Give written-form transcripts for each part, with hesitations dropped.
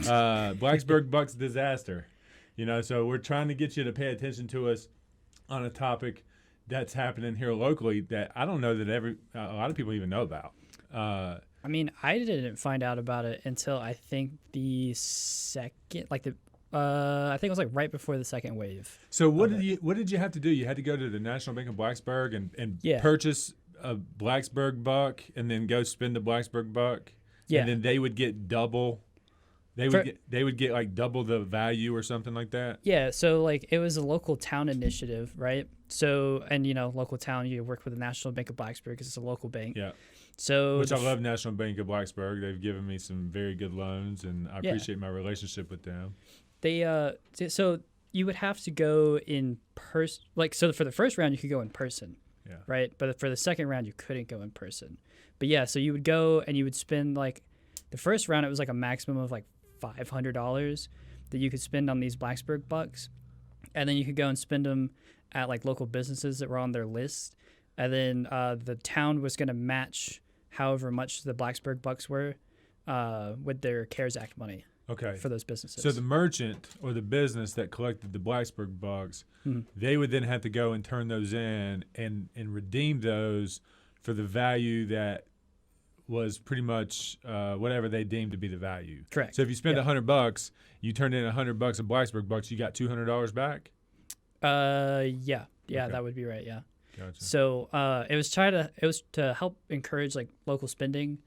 Blacksburg Bucks disaster. So we're trying to get you to pay attention to us on a topic that's happening here locally that I don't know that a lot of people even know about. I mean, I didn't find out about it until I think the second, I think it was like right before the second wave. So what did you have to do? You had to go to the National Bank of Blacksburg and purchase a Blacksburg Buck and then go spend the Blacksburg Buck. Yeah. And then they would get double. They would get like double the value or something like that. Yeah. So like it was a local town initiative, right? So and local town, you work with the National Bank of Blacksburg because it's a local bank. Yeah. So which I love National Bank of Blacksburg. They've given me some very good loans, and I appreciate my relationship with them. They so you would have to go in person. Like so for the first round you could go in person. Yeah. Right. But for the second round you couldn't go in person. But yeah, so you would go and you would spend like the first round it was like a maximum of like $500 that you could spend on these Blacksburg Bucks, and then you could go and spend them at like local businesses that were on their list, and then the town was going to match however much the Blacksburg Bucks were with their CARES Act money. Okay. For those businesses. So the merchant or the business that collected the Blacksburg Bucks, they would then have to go and turn those in and redeem those for the value that was pretty much whatever they deemed to be the value. Correct. So if you spend $100, you turn in $100 of Blacksburg Bucks, you got $200 back. Yeah, Okay. That would be right. Yeah. Gotcha. So it was to help encourage like local spending.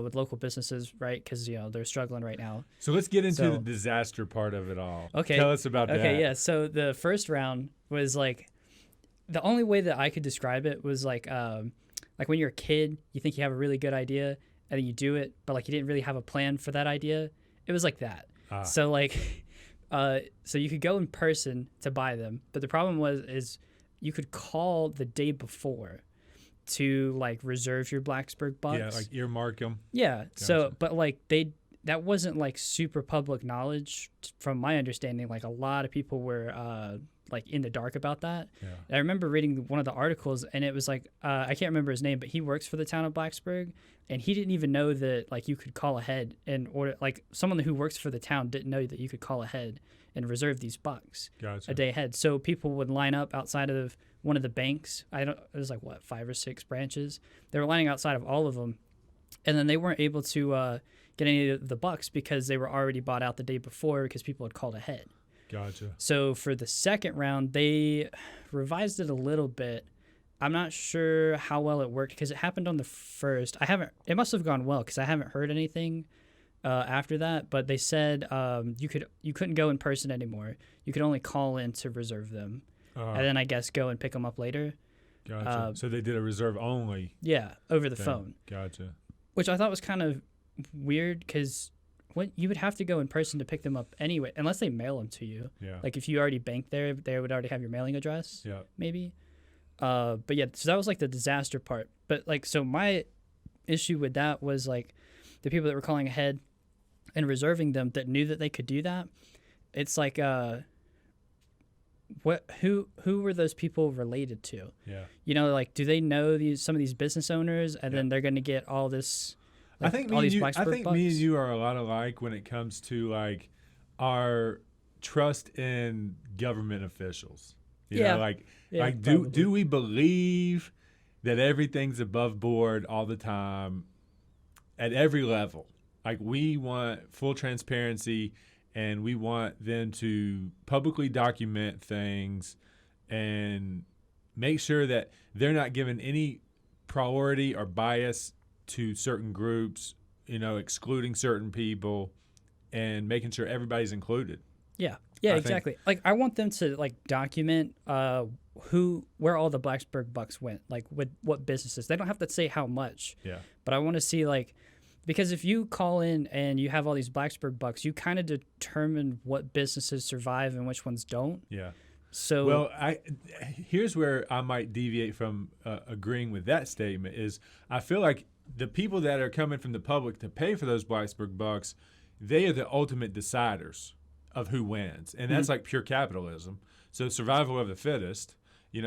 With local businesses, right? Because they're struggling right now. So let's get into the disaster part of it all. Okay, tell us about that. Okay, yeah. So the first round was like the only way that I could describe it was like when you're a kid, you think you have a really good idea and then you do it, but like you didn't really have a plan for that idea. It was like that. So like, so you could go in person to buy them, but the problem is you could call the day before to like reserve your Blacksburg Bucks. Yeah, like earmark them. Yeah. Gotcha. So, but like that wasn't like super public knowledge from my understanding. Like a lot of people were like in the dark about that. Yeah. I remember reading one of the articles and it was like, I can't remember his name, but he works for the town of Blacksburg and he didn't even know that like you could call ahead and order, like someone who works for the town didn't know that you could call ahead and reserve these bucks a day ahead. So people would line up outside of one of the banks. It was like 5 or 6 branches. They were lining outside of all of them, and then they weren't able to get any of the bucks because they were already bought out the day before because people had called ahead. Gotcha. So for the second round, they revised it a little bit. I'm not sure how well it worked because it happened on the first. It must have gone well because I haven't heard anything after that. But they said you couldn't go in person anymore. You could only call in to reserve them. And then I guess go and pick them up later. Gotcha. So they did a reserve only. Yeah, over the phone. Gotcha. Which I thought was kind of weird because you would have to go in person to pick them up anyway, unless they mail them to you. Yeah. Like if you already banked there, they would already have your mailing address. Yeah. Maybe. But yeah, so that was like the disaster part. But like, so my issue with that was like the people that were calling ahead and reserving them that knew that they could do that. It's like, who were those people related to? Yeah. Like do they know some of these business owners and then they're going to get all this I think me and you are a lot alike when it comes to like our trust in government officials. You know, do we believe that everything's above board all the time at every level? Like we want full transparency and we want them to publicly document things and make sure that they're not given any priority or bias to certain groups, excluding certain people and making sure everybody's included. Yeah, exactly. Like I want them to like document where all the Blacksburg Bucks went, like with what businesses. They don't have to say how much. Yeah. But I want to see like, because if you call in and you have all these Blacksburg Bucks, you kind of determine what businesses survive and which ones don't. Yeah. So well, here's where I might deviate from agreeing with that statement is I feel like the people that are coming from the public to pay for those Blacksburg Bucks, they are the ultimate deciders of who wins. And that's like pure capitalism. So survival of the fittest, the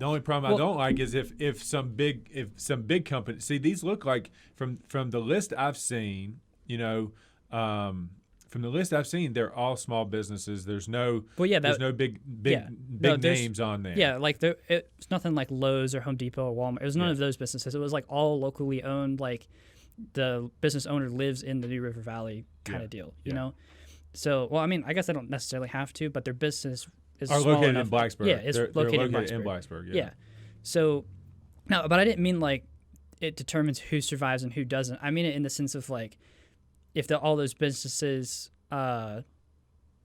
only problem I don't like is if some big company, see, these look like from the list I've seen from the list I've seen, they're all small businesses. There's no there's no big names on there. Yeah, like it's nothing like Lowe's or Home Depot or Walmart. It was none of those businesses. It was like all locally owned. Like the business owner lives in the New River Valley kind of deal. You know. So, well, I mean, I guess they don't necessarily have to, but their business is located enough. in Blacksburg. Yeah, it's located in Blacksburg. Yeah. So, no, but I didn't mean like it determines who survives and who doesn't. I mean it in the sense of like if all those businesses, like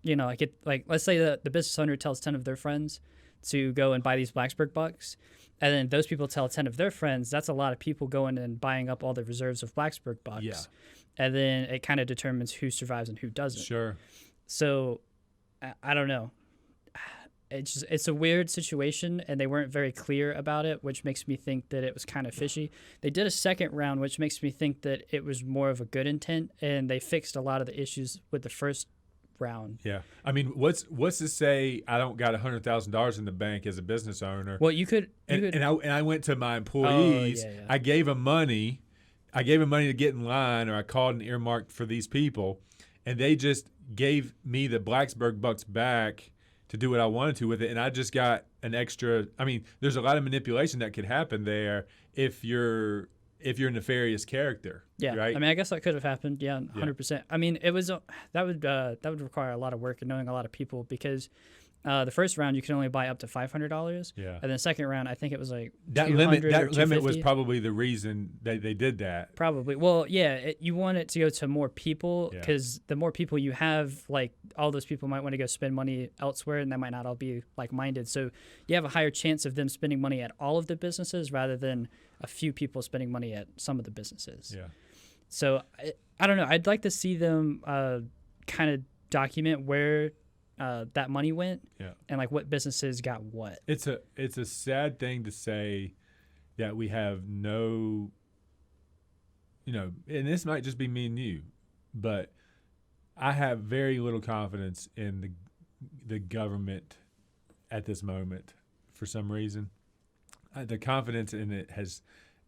let's say the business owner tells 10 of their friends to go and buy these Blacksburg Bucks, and then those people tell 10 of their friends. That's a lot of people going and buying up all the reserves of Blacksburg Bucks. Yeah. And then it kind of determines who survives and who doesn't. Sure. So, I don't know. It's a weird situation, and they weren't very clear about it, which makes me think that it was kind of fishy. They did a second round, which makes me think that it was more of a good intent, and they fixed a lot of the issues with the first round. Yeah. I mean, what's to say I don't got $100,000 in the bank as a business owner? Well, you could. And I went to my employees. I gave them money. To get in line, or I called and earmarked for these people, and they just gave me the Blacksburg Bucks back to do what I wanted to with it, and I just got an extra. I mean, there's a lot of manipulation that could happen there if you're a nefarious character. Yeah, right? I mean, I guess that could have happened. Yeah, 100%. I mean, it was that would require a lot of work and knowing a lot of people, because the first round you can only buy up to $500. Yeah. And the second round, I think it was like that limit was probably the reason they did that. Probably. Well, yeah, you want it to go to more people, because the more people you have, like all those people might want to go spend money elsewhere, and they might not all be like-minded. So you have a higher chance of them spending money at all of the businesses rather than a few people spending money at some of the businesses. Yeah. So I don't know. I'd like to see them kind of document where that money went, and like what businesses got what. It's a sad thing to say that we have no, and this might just be me and you, but I have very little confidence in the government at this moment for some reason. The confidence in it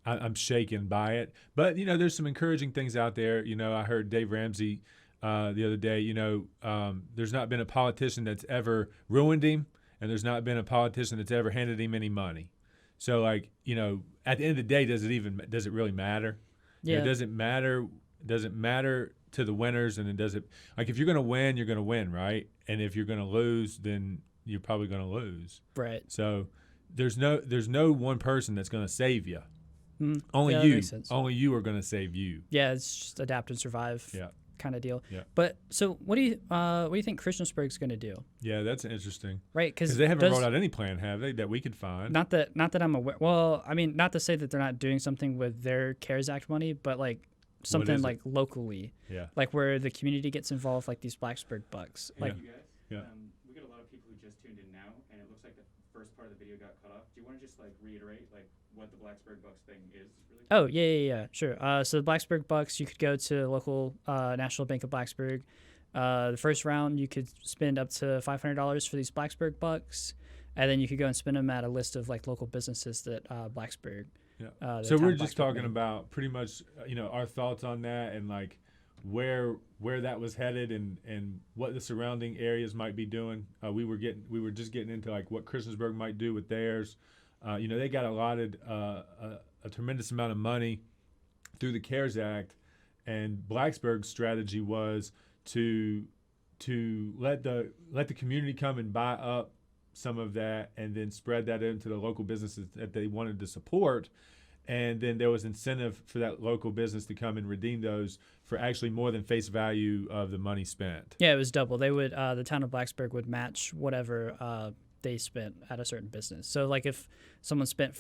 I'm shaken by it. But there's some encouraging things out there. I heard Dave Ramsey the other day, there's not been a politician that's ever ruined him, and there's not been a politician that's ever handed him any money. So, like, at the end of the day, does it really matter? Yeah. Does it matter to the winners? And it doesn't, like, if you're going to win, you're going to win, right? And if you're going to lose, then you're probably going to lose. Right. So there's no one person that's going to save you. Only that you. Makes sense. Only you are going to save you. Yeah, it's just adapt and survive. Yeah. Kind of deal. Yeah. But so what do you think Christiansburg's going to do? Yeah, that's interesting. Right, because they haven't rolled out any plan, have they, that we could find? Not that I'm aware. Well, I mean, not to say that they're not doing something with their CARES Act money, but like something like locally. Yeah. Like where the community gets involved, like these Blacksburg Bucks. Like, you guys, yeah. We get a lot of people who just tuned in now, and it looks like the first part of the video got cut off. Do you want to just like reiterate like what the Blacksburg Bucks thing is? Really? Oh yeah, sure. So the Blacksburg Bucks, you could go to local National Bank of Blacksburg. The first round, you could spend up to $500 for these Blacksburg Bucks, and then you could go and spend them at a list of like local businesses that Blacksburg. Yeah. So we're just talking about pretty much our thoughts on that, and like where that was headed, and what the surrounding areas might be doing. We were just getting into like what Christiansburg might do with theirs. They got allotted a tremendous amount of money through the CARES Act, and Blacksburg's strategy was to let the community come and buy up some of that, and then spread that into the local businesses that they wanted to support. And then there was incentive for that local business to come and redeem those for actually more than face value of the money spent. Yeah, it was double. They would the town of Blacksburg would match whatever they spent at a certain business. So like if someone spent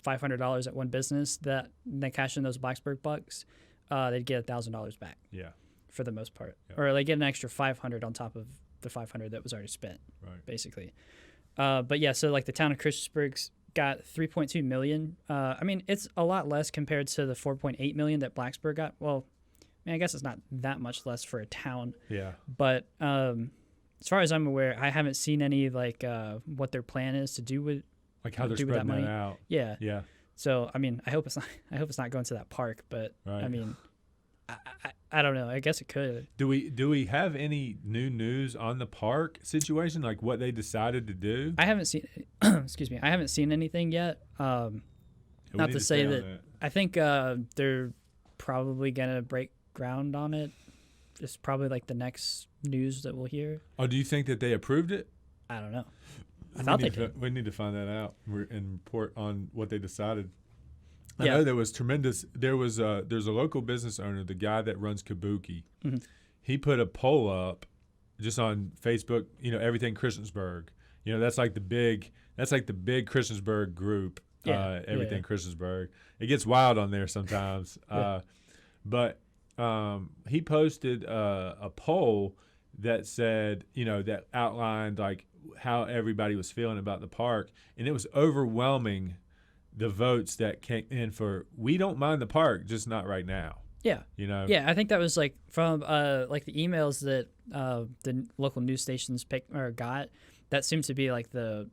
$500 at one business, that they cash in those Blacksburg Bucks, they'd get $1,000 back. Yeah. For the most part, yeah. Or they get an extra $500 on top of the $500 that was already spent. Right. Basically. But yeah, so like the town of Christiansburg's got $3.2 million. I mean, it's a lot less compared to the $4.8 million that Blacksburg got. Well, I mean, I guess it's not that much less for a town. Yeah. But as far as I'm aware, I haven't seen any like what their plan is to do with like how they're spreading that out. Yeah. Yeah. So I mean, I hope it's not going to that park, but right. I mean, I don't know. I guess it could. Do we have any new news on the park situation, like what they decided to do? I haven't seen. Excuse me. I haven't seen anything yet. Not to say that. I think they're probably gonna break ground on it. It's probably like the next news that we'll hear. Oh, do you think that they approved it? I don't know. I thought they did. We need to find that out and report on what they decided. I know there was tremendous. There's a local business owner, the guy that runs Kabuki. Mm-hmm. He put a poll up just on Facebook. Everything Christiansburg. That's like the big Christiansburg group. Everything Christiansburg. It gets wild on there sometimes. But he posted a poll that said, that outlined like how everybody was feeling about the park, and it was overwhelming the votes that came in for we don't mind the park, just not right now. Yeah. Yeah, I think that was like from like the emails that the local news stations got. That seems to be like the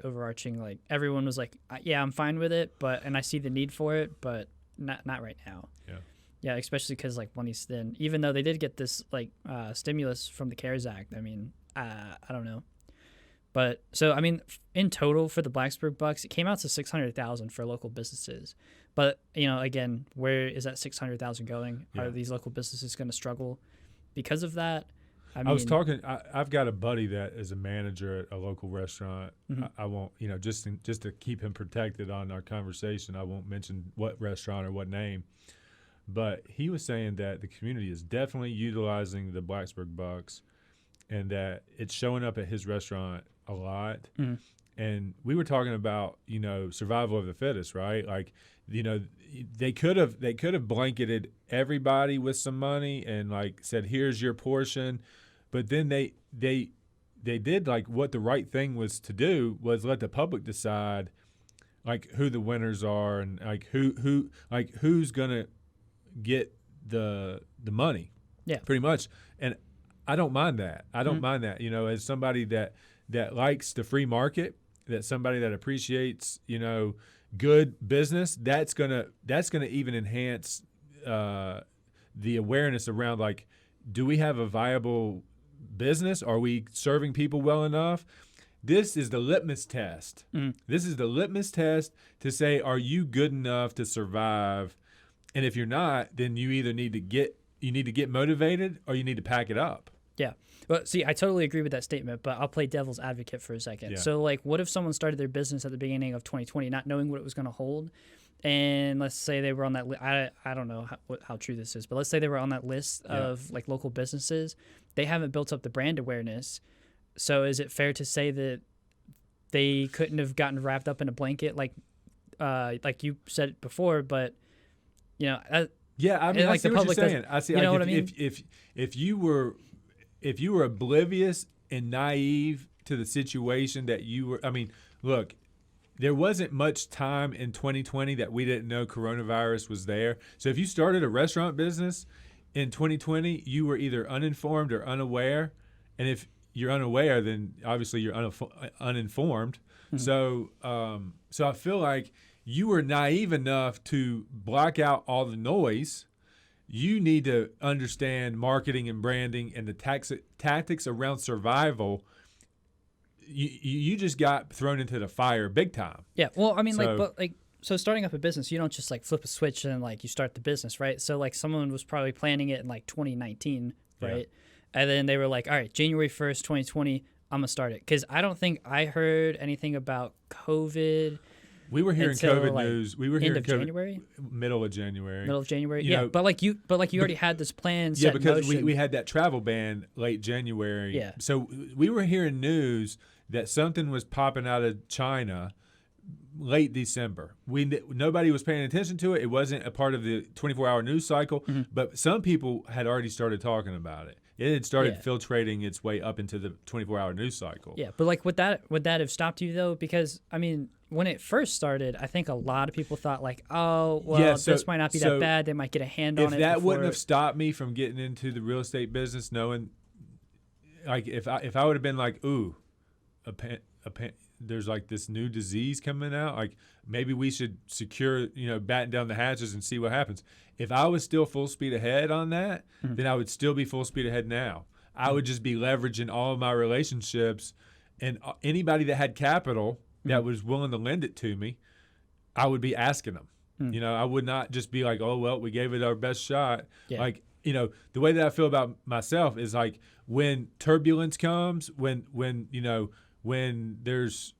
overarching, like everyone was like, yeah, I'm fine with it, and I see the need for it, but not right now. Yeah. Yeah, especially because like money's thin. Even though they did get this like stimulus from the CARES Act, I mean, I don't know. But so I mean, in total for the Blacksburg Bucks, it came out to $600,000 for local businesses. But again, where is that $600,000 going? Yeah. Are these local businesses going to struggle because of that? I was talking. I've got a buddy that is a manager at a local restaurant. Mm-hmm. I won't, just to keep him protected on our conversation, I won't mention what restaurant or what name. But he was saying that the community is definitely utilizing the Blacksburg Bucks, and that it's showing up at his restaurant a lot. Mm-hmm. And we were talking about, survival of the fittest, right? Like, they could have blanketed everybody with some money and like said, here's your portion. But then they did like what the right thing was to do was let the public decide like who the winners are and like who's gonna get the money. Yeah. Pretty much. And I don't mind that. As somebody that likes the free market, that somebody that appreciates, good business, that's gonna even enhance the awareness around like, do we have a viable business? Are we serving people well enough? This is the litmus test. This is the litmus test to say, are you good enough to survive? And if you're not, then you either need to get motivated or you need to pack it up. Yeah. Well, see, I totally agree with that statement, but I'll play devil's advocate for a second. Yeah. So, like, what if someone started their business at the beginning of 2020, not knowing what it was going to hold? And let's say they were on that I don't know how true this is, but let's say they were on that list of, like, local businesses. They haven't built up the brand awareness. So is it fair to say that they couldn't have gotten wrapped up in a blanket like you said before, but, yeah, I mean, I see what you're saying. I see. What I mean? If you were oblivious and naive to the situation that you were, I mean, look, there wasn't much time in 2020 that we didn't know coronavirus was there. So if you started a restaurant business in 2020, you were either uninformed or unaware. And if you're unaware, then obviously you're uninformed. Mm-hmm. So I feel like you were naive enough to block out all the noise. You need to understand marketing and branding and the tactics around survival. You just got thrown into the fire big time. Yeah. Well, I mean, so starting up a business, you don't just like flip a switch and like you start the business, right? So like someone was probably planning it in like 2019, right? Yeah. And then they were like, all right, January 1st, 2020, I'm going to start it. Because I don't think I heard anything about COVID. We were hearing COVID news. We were hearing January? Middle of January. Middle of January, yeah. But you already had this plan set in motion. Yeah, because we had that travel ban late January. Yeah. So we were hearing news that something was popping out of China late December. Nobody was paying attention to it. It wasn't a part of the 24-hour news cycle, but some people had already started talking about it. It had started filtrating its way up into the 24-hour news cycle. Yeah, but like would that have stopped you though? Because I mean, when it first started, I think a lot of people thought like, oh, well, this might not be that bad. They might get a hand on it. If that wouldn't have stopped me from getting into the real estate business, knowing, like, if I would have been like, ooh, there's like this new disease coming out. Like maybe we should secure, batten down the hatches and see what happens. If I was still full speed ahead on that, then I would still be full speed ahead now. I would just be leveraging all of my relationships, and anybody that had capital that was willing to lend it to me, I would be asking them. I would not just be like, oh, well, we gave it our best shot. Yeah. Like, the way that I feel about myself is like when turbulence comes, when there's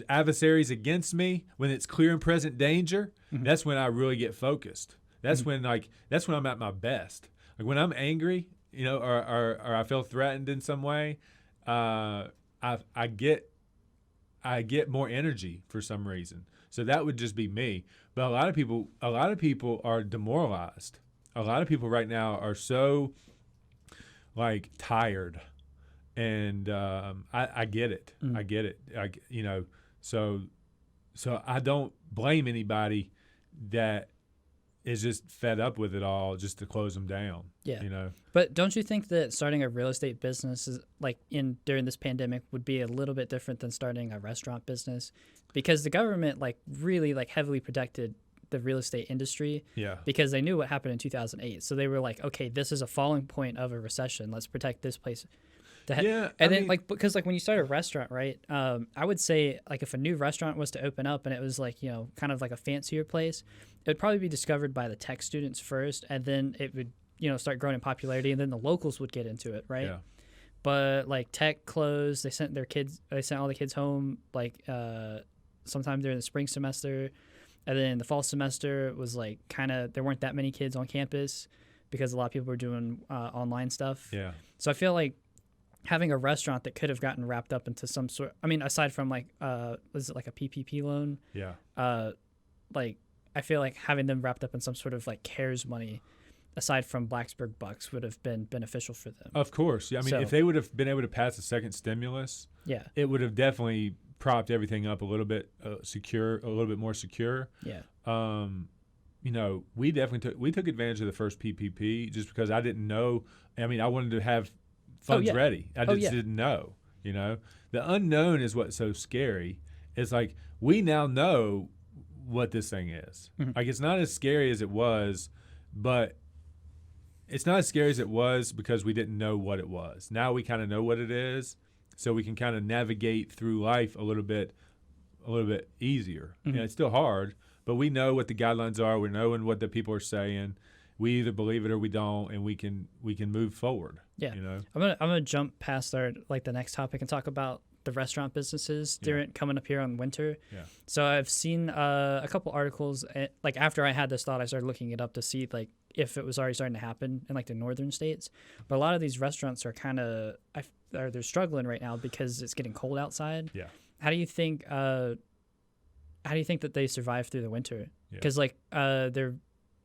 adversaries against me, when it's clear and present danger, that's when I really get focused. That's when I'm at my best. Like when I'm angry, or I feel threatened in some way, I get more energy for some reason. So that would just be me. But a lot of people are demoralized. A lot of people right now are so like tired, and I get it. I get it. So I don't blame anybody that is just fed up with it all just to close them down. Yeah. But don't you think that starting a real estate business is during this pandemic would be a little bit different than starting a restaurant business? Because the government really heavily protected the real estate industry. Yeah. Because they knew what happened in 2008. So they were like, okay, this is a falling point of a recession. Let's protect this place. Because when you start a restaurant, right? I would say if a new restaurant was to open up and it was kind of like a fancier place, it would probably be discovered by the tech students first, and then it would start growing in popularity, and then the locals would get into it, right? Yeah. But tech closed. They sent all the kids home sometime during the spring semester, and then the fall semester was there weren't that many kids on campus because a lot of people were doing online stuff. Yeah. So I feel like having a restaurant that could have gotten wrapped up into some sort, aside from was it a PPP loan? Yeah. I feel like having them wrapped up in some sort of CARES money, aside from Blacksburg Bucks, would have been beneficial for them. Of course. Yeah. If they would have been able to pass a second stimulus, it would have definitely propped everything up a little bit a little bit more secure. Yeah. We definitely took advantage of the first PPP just because I didn't know. I wanted to have funds ready. I just didn't know. The unknown is what's so scary. It's we now know what this thing is. It's not as scary as it was, but it's not as scary as it was because we didn't know what it was. Now we kind of know what it is, so we can kind of navigate through life a little bit easier. It's still hard, but we know what the guidelines are. We're knowing what the people are saying. We either believe it or we don't, and we can move forward. Yeah. I'm gonna jump past our the next topic and talk about the restaurant businesses coming up here on winter. Yeah. So I've seen a couple articles. After I had this thought, I started looking it up to see if it was already starting to happen in the northern states. But a lot of these restaurants are they're struggling right now because it's getting cold outside. Yeah. How do you think that they survive through the winter? Because the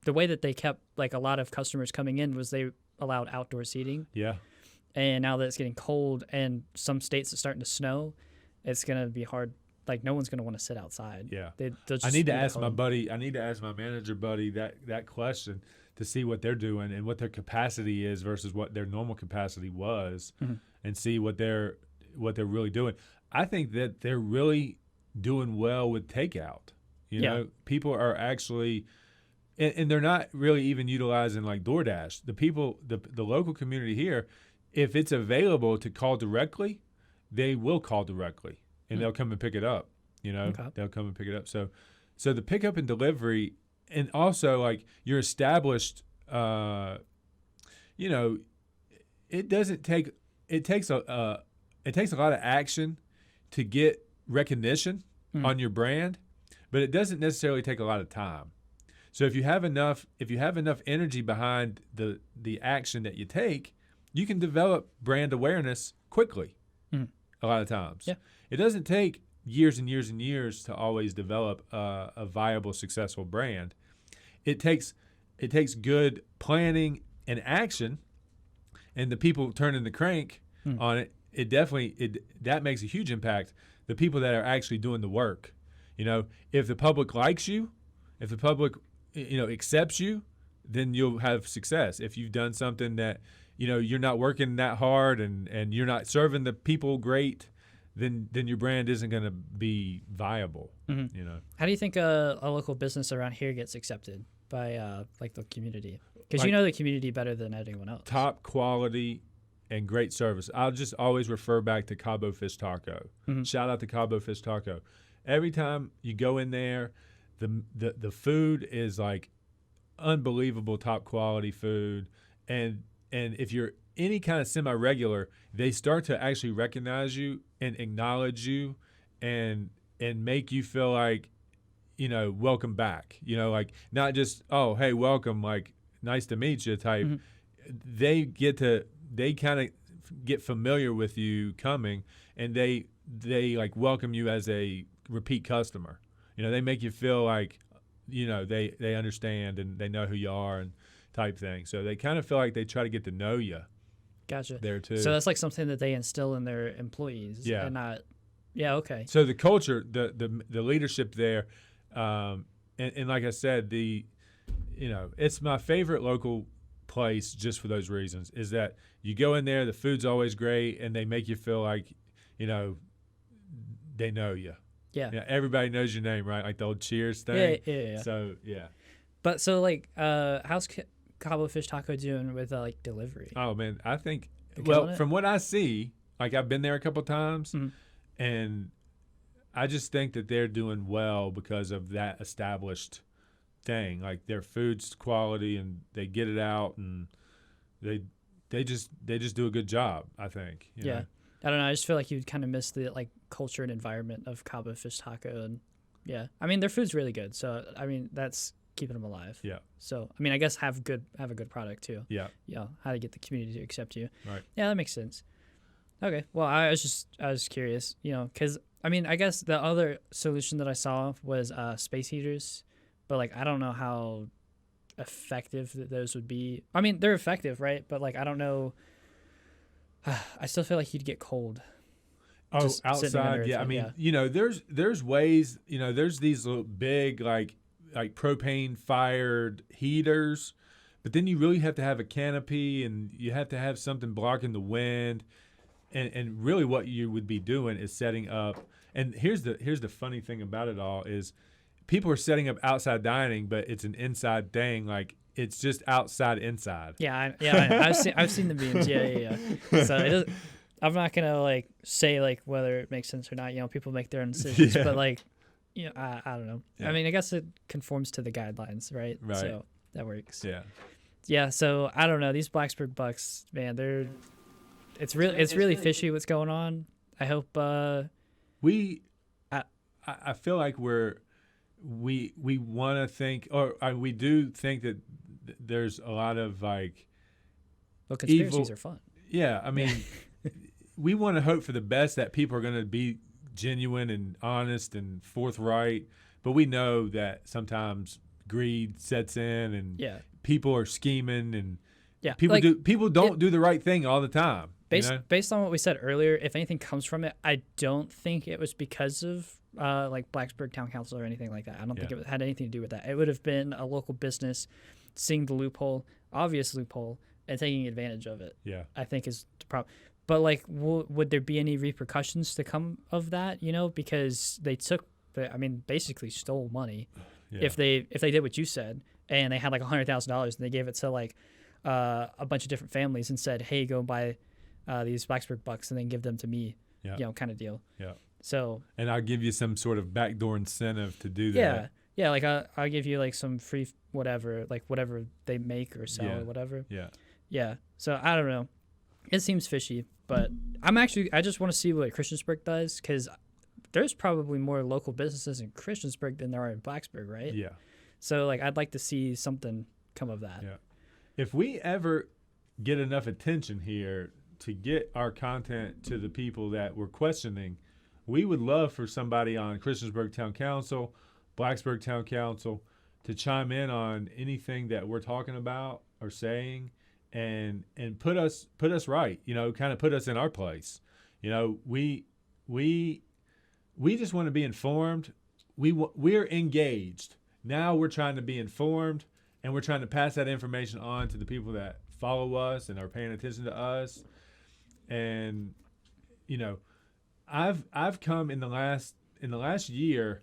way that they kept a lot of customers coming in was they allowed outdoor seating. Yeah. And now that it's getting cold and some states it's starting to snow, it's going to be hard. No one's going to want to sit outside. Yeah. I need to ask my manager buddy that question to see what they're doing and what their capacity is versus what their normal capacity was, and see what they're really doing. I think that they're really doing well with takeout. People are actually, and they're not really even utilizing DoorDash. The people, the local community here, if it's available to call directly, they will call directly, and they'll come and pick it up. They'll come and pick it up. So the pickup and delivery, and also you're established. It doesn't take. It takes a lot of action to get recognition on your brand, but it doesn't necessarily take a lot of time. So if you have enough energy behind the action that you take, you can develop brand awareness quickly. A lot of times. Yeah. It doesn't take years and years and years to always develop a viable, successful brand. It takes good planning and action, and the people turning the crank on it. That makes a huge impact. The people that are actually doing the work. If the public likes you, if the public accepts you, then you'll have success. If you've done something that you're not working that hard and you're not serving the people great, then your brand isn't going to be viable. Mm-hmm. You know. How do you think a local business around here gets accepted by like the community? Because you know the community better than anyone else. Top quality and great service. I'll just always refer back to Cabo Fish Taco. Mm-hmm. Shout out to Cabo Fish Taco. Every time you go in there, the food is like unbelievable top quality food, and if you're any kind of semi-regular, they start to actually recognize you and acknowledge you and make you feel like, you know, welcome back. You know, like not just, oh, hey, welcome, like nice to meet you type. Mm-hmm. They kind of get familiar with you coming, and they like welcome you as a repeat customer. You know, they make you feel like, you know, they understand and they know who you are and type thing. So they kind of feel like they try to get to know you. Gotcha. There too. So that's like something that they instill in their employees. Yeah. And not. Yeah. Okay. So the culture, the leadership there, and like I said, you know, it's my favorite local place just for those reasons. Is that you go in there, the food's always great, and they make you feel like, you know, they know you. Yeah. Yeah. Everybody knows your name, right? Like the old Cheers thing. Yeah. So yeah. But so like, how's Cabo Fish Taco doing with like delivery? Oh man, I think Killing it? from what I see, like I've been there a couple times, Mm-hmm. and I just think that they're doing well because of that established thing. Like their food's quality, and they get it out, and they just do a good job, I think. You know? I don't know. I just feel like you'd kind of miss the like culture and environment of Cabo Fish Taco, and I mean their food's really good. So I mean that's keeping them alive. Yeah. So I mean I guess have a good product too. Yeah. Yeah. How to get the community to accept you. Right. Yeah, that makes sense. Okay. Well, I was curious, you know, because I mean I guess the other solution that I saw was space heaters, but like I don't know how effective those would be. I mean they're effective, right? But like I don't know. I still feel like you'd get cold. Oh, outside, yeah. I mean, you know, there's ways. You know, there's these little big like propane fired heaters, but then you really have to have a canopy, and you have to have something blocking the wind, and really what you would be doing is setting up. And here's the funny thing about it all is, people are setting up outside dining, but it's an inside thing. Like it's just outside inside. Yeah. I've seen the memes. Yeah. So it doesn't. I'm not gonna like say like whether it makes sense or not. You know, people make their own decisions, but like, you know, I don't know. Yeah. I mean, I guess it conforms to the guidelines, right? Right. So that works. Yeah. Yeah. So I don't know. These Blacksburg Bucks, man, it's really fishy what's going on. I hope. I feel like we want to think, or we do think that there's a lot of like. Well, conspiracies evil. Are fun. Yeah, I mean. We want to hope for the best, that people are going to be genuine and honest and forthright, but we know that sometimes greed sets in, and people are scheming, and people don't do the right thing all the time. Based on what we said earlier, if anything comes from it, I don't think it was because of like Blacksburg Town Council or anything like that. I don't think it had anything to do with that. It would have been a local business seeing the loophole, obvious loophole, and taking advantage of it. Yeah, I think is the problem. But like, would there be any repercussions to come of that? You know, because they basically stole money. Yeah. If they did what you said, and they had like $100,000 and they gave it to like a bunch of different families and said, "Hey, go buy these Blacksburg Bucks and then give them to me," you know, kind of deal. Yeah. So. And I'll give you some sort of backdoor incentive to do that. Yeah. Like I'll give you like some free whatever they make or sell or whatever. Yeah. Yeah. So I don't know. It seems fishy, but I just want to see what Christiansburg does, because there's probably more local businesses in Christiansburg than there are in Blacksburg, right? Yeah. So like I'd like to see something come of that. Yeah. If we ever get enough attention here to get our content to the people that we're questioning, we would love for somebody on Christiansburg Town Council, Blacksburg Town Council to chime in on anything that we're talking about or saying. And put us right, you know, kind of put us in our place. You know, we just want to be informed. We're engaged. Now we're trying to be informed, and we're trying to pass that information on to the people that follow us and are paying attention to us. And, you know, I've come in the last year,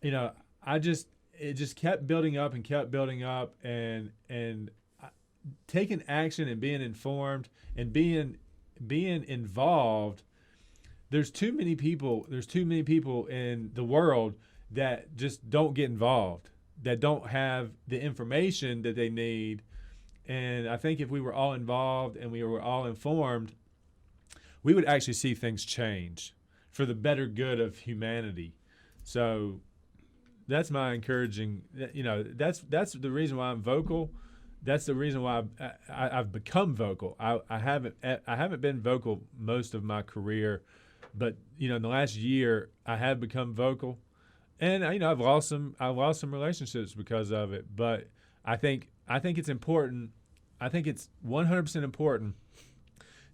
it just kept building up and kept building up, and taking action and being informed and being involved. There's too many people in the world that just don't get involved, that don't have the information that they need. And I think if we were all involved and we were all informed, we would actually see things change for the better good of humanity. So that's my encouraging, that's the reason why I'm vocal. That's the reason why I've become vocal. I haven't been vocal most of my career, but in the last year I have become vocal, and I've lost some relationships because of it. But I think it's important. I think it's 100% important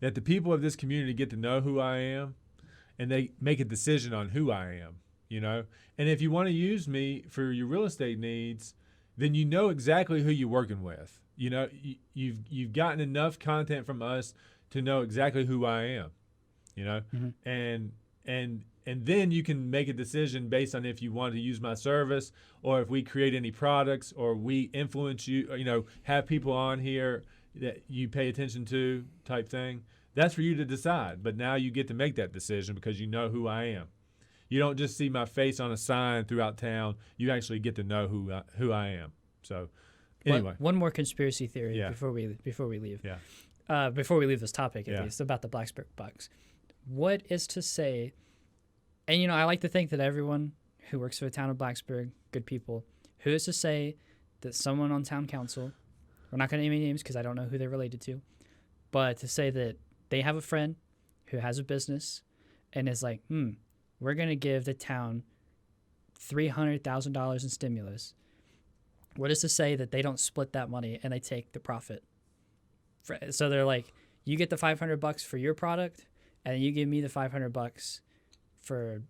that the people of this community get to know who I am, and they make a decision on who I am. And if you want to use me for your real estate needs, then you know exactly who you're working with. You've gotten enough content from us to know exactly who I am. Mm-hmm. And then you can make a decision based on if you want to use my service, or if we create any products, or we influence you, have people on here that you pay attention to, type thing. That's for you to decide. But now you get to make that decision because you know who I am. You don't just see my face on a sign throughout town. You actually get to know who I am. So, anyway, one more conspiracy theory before we leave. Yeah. Before we leave this topic, at least, about the Blacksburg Bucks. What is to say? And I like to think that everyone who works for the town of Blacksburg, good people, who is to say that someone on town council, we're not going to name any names because I don't know who they're related to, but to say that they have a friend who has a business and is like, we're going to give the town $300,000 in stimulus. What is to say that they don't split that money and they take the profit? So they're like, you get the $500 for your product, and you give me the $500 for,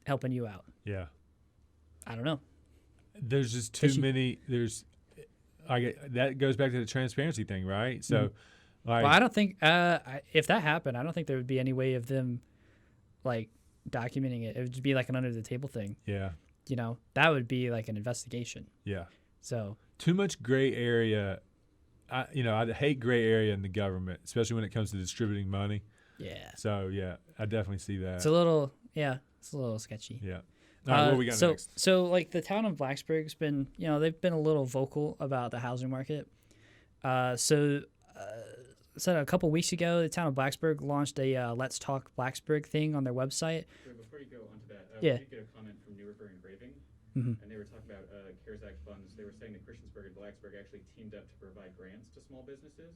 helping you out. Yeah. I don't know. There's just too many. That goes back to the transparency thing, right? So, well, I don't think if that happened, I don't think there would be any way of them documenting it. It would just be like an under the table thing. Yeah. That would be like an investigation. Yeah. So too much gray area. I hate gray area in the government, especially when it comes to distributing money. Yeah. So I definitely see that. It's a little sketchy. Yeah. All right, what we got next? So the town of Blacksburg's been, they've been a little vocal about the housing market. So a couple weeks ago, the town of Blacksburg launched a Let's Talk Blacksburg thing on their website. Before you go on to that, we did get a comment from New River Engraving, and they were talking about CARES Act funds. They were saying that Christiansburg and Blacksburg actually teamed up to provide grants to small businesses,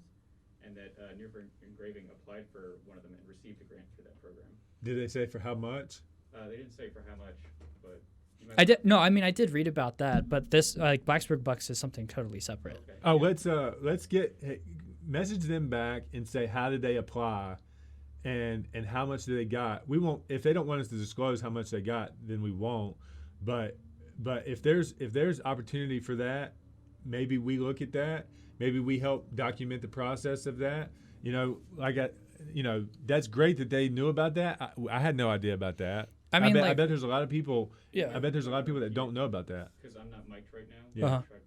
and that New River Engraving applied for one of them and received a grant for that program. Did they say for how much? They didn't say for how much, but I did. No, I mean I did read about that, but this Blacksburg Bucks is something totally separate. Okay. Oh, let's message them back and say how did they apply, and how much did they got. We won't, if they don't want us to disclose how much they got, then we won't. But if there's opportunity for that, maybe we look at that. Maybe we help document the process of that. That's great that they knew about that. I had no idea about that. I bet there's a lot of people. Yeah. I bet there's a lot of people that don't know about that. Because I'm not mic'd right now. Yeah. But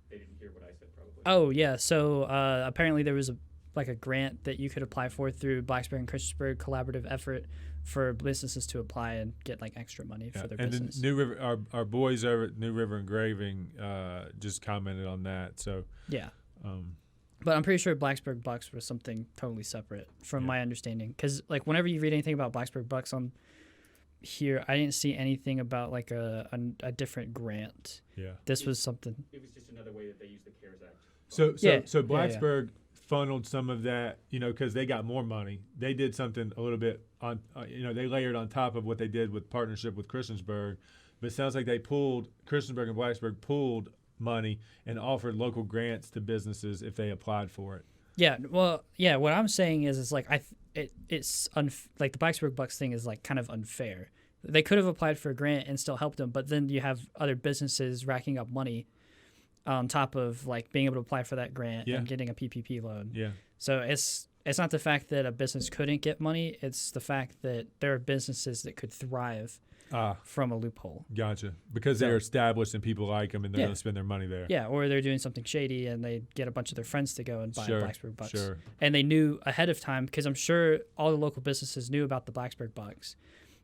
they didn't hear what I said probably. Oh yeah. So apparently there was a grant that you could apply for through Blacksburg and Christiansburg collaborative effort for businesses to apply and get extra money for their business. And New River, our boys over at New River Engraving just commented on that. So yeah. But I'm pretty sure Blacksburg Bucks was something totally separate from my understanding. Because whenever you read anything about Blacksburg Bucks on here, I didn't see anything about a different grant. Yeah. This was something. It was just another way that they used the CARES Act. So Blacksburg funneled some of that, because they got more money. They did something a little bit on, they layered on top of what they did with partnership with Christiansburg. But it sounds like Christiansburg and Blacksburg pooled money and offered local grants to businesses if they applied for it. Yeah, well, yeah. What I'm saying is the Blacksburg Bucks thing is kind of unfair. They could have applied for a grant and still helped them, but then you have other businesses racking up money on top of like being able to apply for that grant and getting a PPP loan. Yeah. So it's not the fact that a business couldn't get money. It's the fact that there are businesses that could thrive from a loophole. Gotcha. Because they're established and people like them and they're going to spend their money there. Yeah, or they're doing something shady and they get a bunch of their friends to go and buy Blacksburg Bucks. Sure. And they knew ahead of time, because I'm sure all the local businesses knew about the Blacksburg Bucks.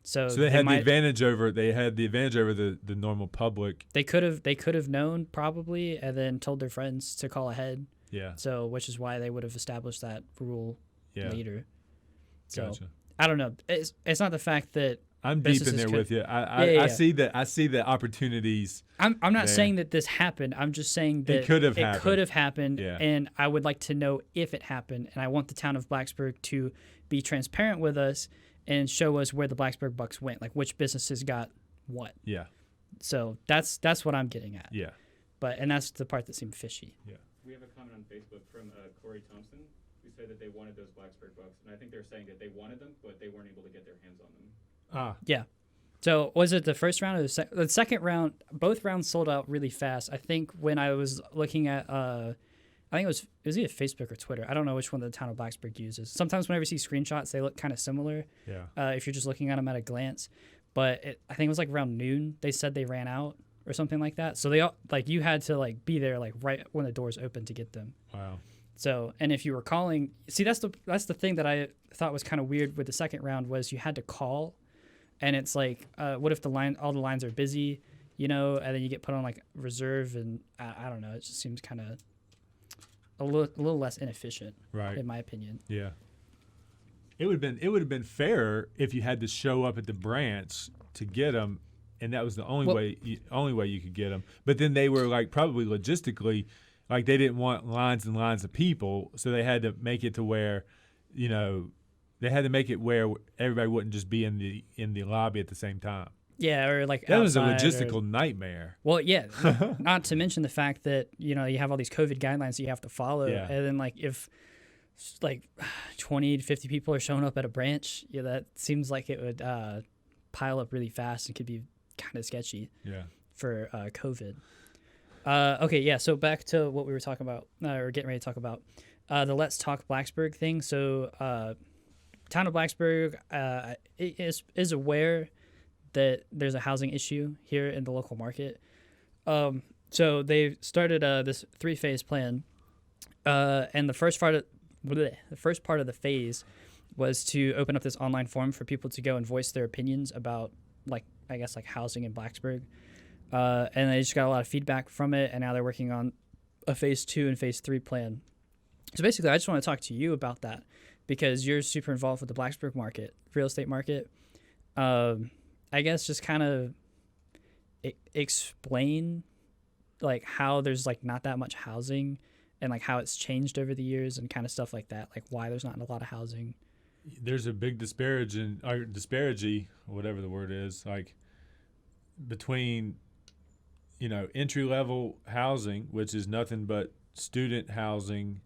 So they had the advantage over the normal public. They could have known probably and then told their friends to call ahead. Yeah. So which is why they would have established that rule later. So gotcha. I don't know. It's not the fact that I'm deep in there with you. I see the opportunities. I'm not saying that this happened. I'm just saying that it could have happened, and I would like to know if it happened. And I want the town of Blacksburg to be transparent with us and show us where the Blacksburg Bucks went, like which businesses got what. Yeah. So that's what I'm getting at. Yeah. And that's the part that seemed fishy. Yeah. We have a comment on Facebook from Corey Thompson, who said that they wanted those Blacksburg Bucks, and I think they're saying that they wanted them, but they weren't able to get their hands on them. Yeah. So was it the first round or the second round? Both rounds sold out really fast. I think when I was looking at, I think it was either Facebook or Twitter. I don't know which one the town of Blacksburg uses. Sometimes whenever you see screenshots, they look kind of similar. Yeah. If you're just looking at them at a glance, but I think it was like around noon. They said they ran out or something like that. So they all, like, you had to like be there like right when the doors opened to get them. Wow. So, and if you were calling, see, that's the thing that I thought was kind of weird with the second round was you had to call. And it's like, what if all the lines are busy, and then you get put on like reserve, and I don't know. It just seems kind of a little less inefficient, right? In my opinion. Yeah. It would have been fairer if you had to show up at the branch to get them, and that was the only way you could get them. But then they were like probably logistically, like they didn't want lines and lines of people, so they had to make it to where, they had to make it where everybody wouldn't just be in the lobby at the same time. Yeah, or like that was a logistical nightmare. Well, yeah, not to mention the fact that you have all these COVID guidelines that you have to follow, and then like if like 20 to 50 people are showing up at a branch, that seems like it would pile up really fast and could be kind of sketchy. Yeah. For COVID. Okay, yeah. So back to what we were talking about, or getting ready to talk about, the Let's Talk Blacksburg thing. So. Town of Blacksburg is aware that there's a housing issue here in the local market. So they started this 3-phase plan, and the first part of the phase was to open up this online forum for people to go and voice their opinions about, like, I guess, like housing in Blacksburg. And they just got a lot of feedback from it, and now they're working on a phase 2 and phase 3 plan. So basically, I just want to talk to you about that, because you're super involved with the Blacksburg market, real estate market. I guess just kind of explain like how there's like not that much housing and like how it's changed over the years and kind of stuff like that, like why there's not a lot of housing. There's a big disparity, whatever the word is, like between, entry level housing, which is nothing but student housing,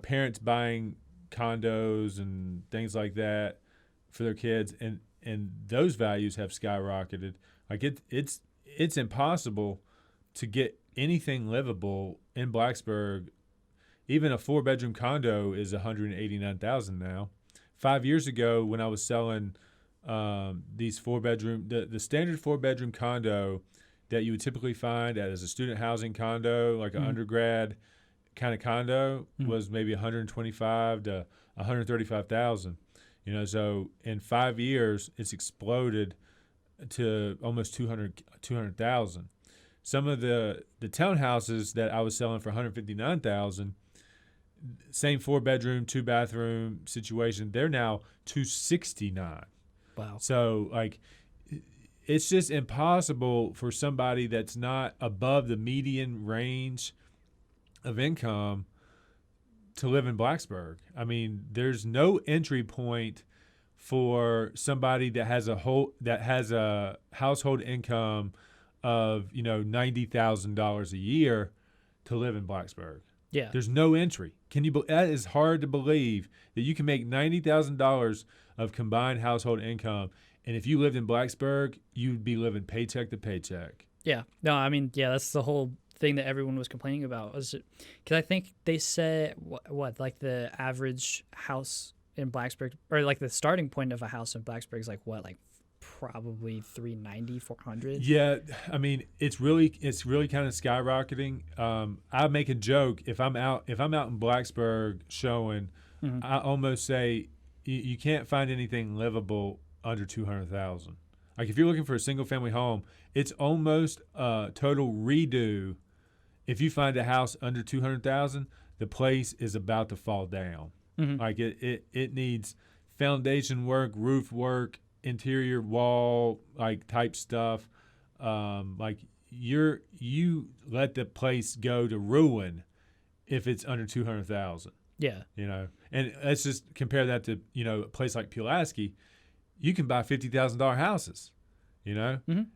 parents buying condos and things like that for their kids, and those values have skyrocketed. Like it's impossible to get anything livable in Blacksburg. Even a 4-bedroom condo is $189,000 now. 5 years ago, when I was selling these 4-bedroom, the standard 4-bedroom condo that you would typically find as a student housing condo, like an undergrad kind of condo, was maybe $125,000 to $135,000. So in 5 years, it's exploded to almost $200,000. Some of the townhouses that I was selling for $159,000, same 4-bedroom, 2-bathroom situation, they're now $269,000. Wow. So like, it's just impossible for somebody that's not above the median range of income to live in Blacksburg. I mean, there's no entry point for somebody that has a household income of $90,000 a year to live in Blacksburg. Yeah, there's no entry. That is hard to believe that you can make $90,000 of combined household income, and if you lived in Blacksburg, you'd be living paycheck to paycheck. Yeah, no, I mean, yeah, that's the whole thing that everyone was complaining about. Was it because I think they said what like the average house in Blacksburg, or like the starting point of a house in Blacksburg is like what, like probably 390, 400. Yeah, I mean it's really kind of skyrocketing. I make a joke if I'm out in Blacksburg showing, I almost say you can't find anything livable under 200,000. Like if you're looking for a single family home, it's almost a total redo. If you find a house under 200,000, the place is about to fall down. Like it needs foundation work, roof work, interior wall like type stuff. Like you let the place go to ruin if it's under 200,000. Yeah. And let's just compare that to, a place like Pulaski. You can buy $50,000 houses, And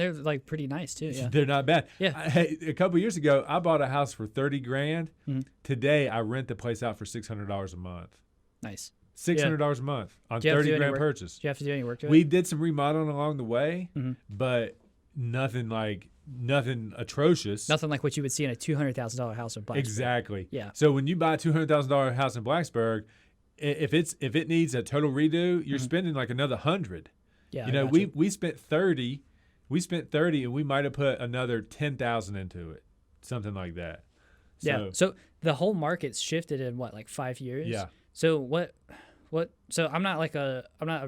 they're like pretty nice too. Yeah. They're not bad. Yeah. A couple of years ago, I bought a house for $30,000. Today, I rent the place out for $600 a month. Nice. $600 a month on $30,000 purchase. Do you have to do any work to it? We did some remodeling along the way, but nothing atrocious. Nothing like what you would see in a $200,000 house in Blacksburg. Exactly. Yeah. So when you buy a $200,000 house in Blacksburg, if it needs a total redo, you're spending like another $100. Yeah. We spent $30. We spent $30, and we might have put another $10,000 into it, something like that. So the whole market's shifted in what, like 5 years? Yeah. So what? So I'm not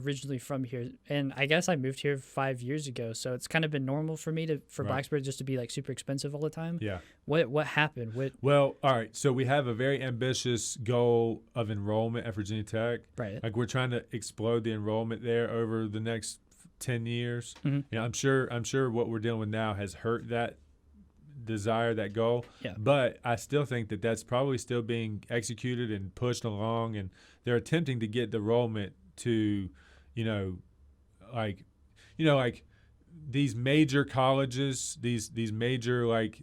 originally from here, and I guess I moved here 5 years ago. So it's kind of been normal for me for Blacksburg just to be like super expensive all the time. Yeah. What happened? Well, all right. So we have a very ambitious goal of enrollment at Virginia Tech. Right. Like we're trying to explode the enrollment there over the next 10 years. I'm sure what we're dealing with now has hurt that desire, that goal. Yeah. But I still think that that's probably still being executed and pushed along, and they're attempting to get the enrollment to, like these major colleges, these major like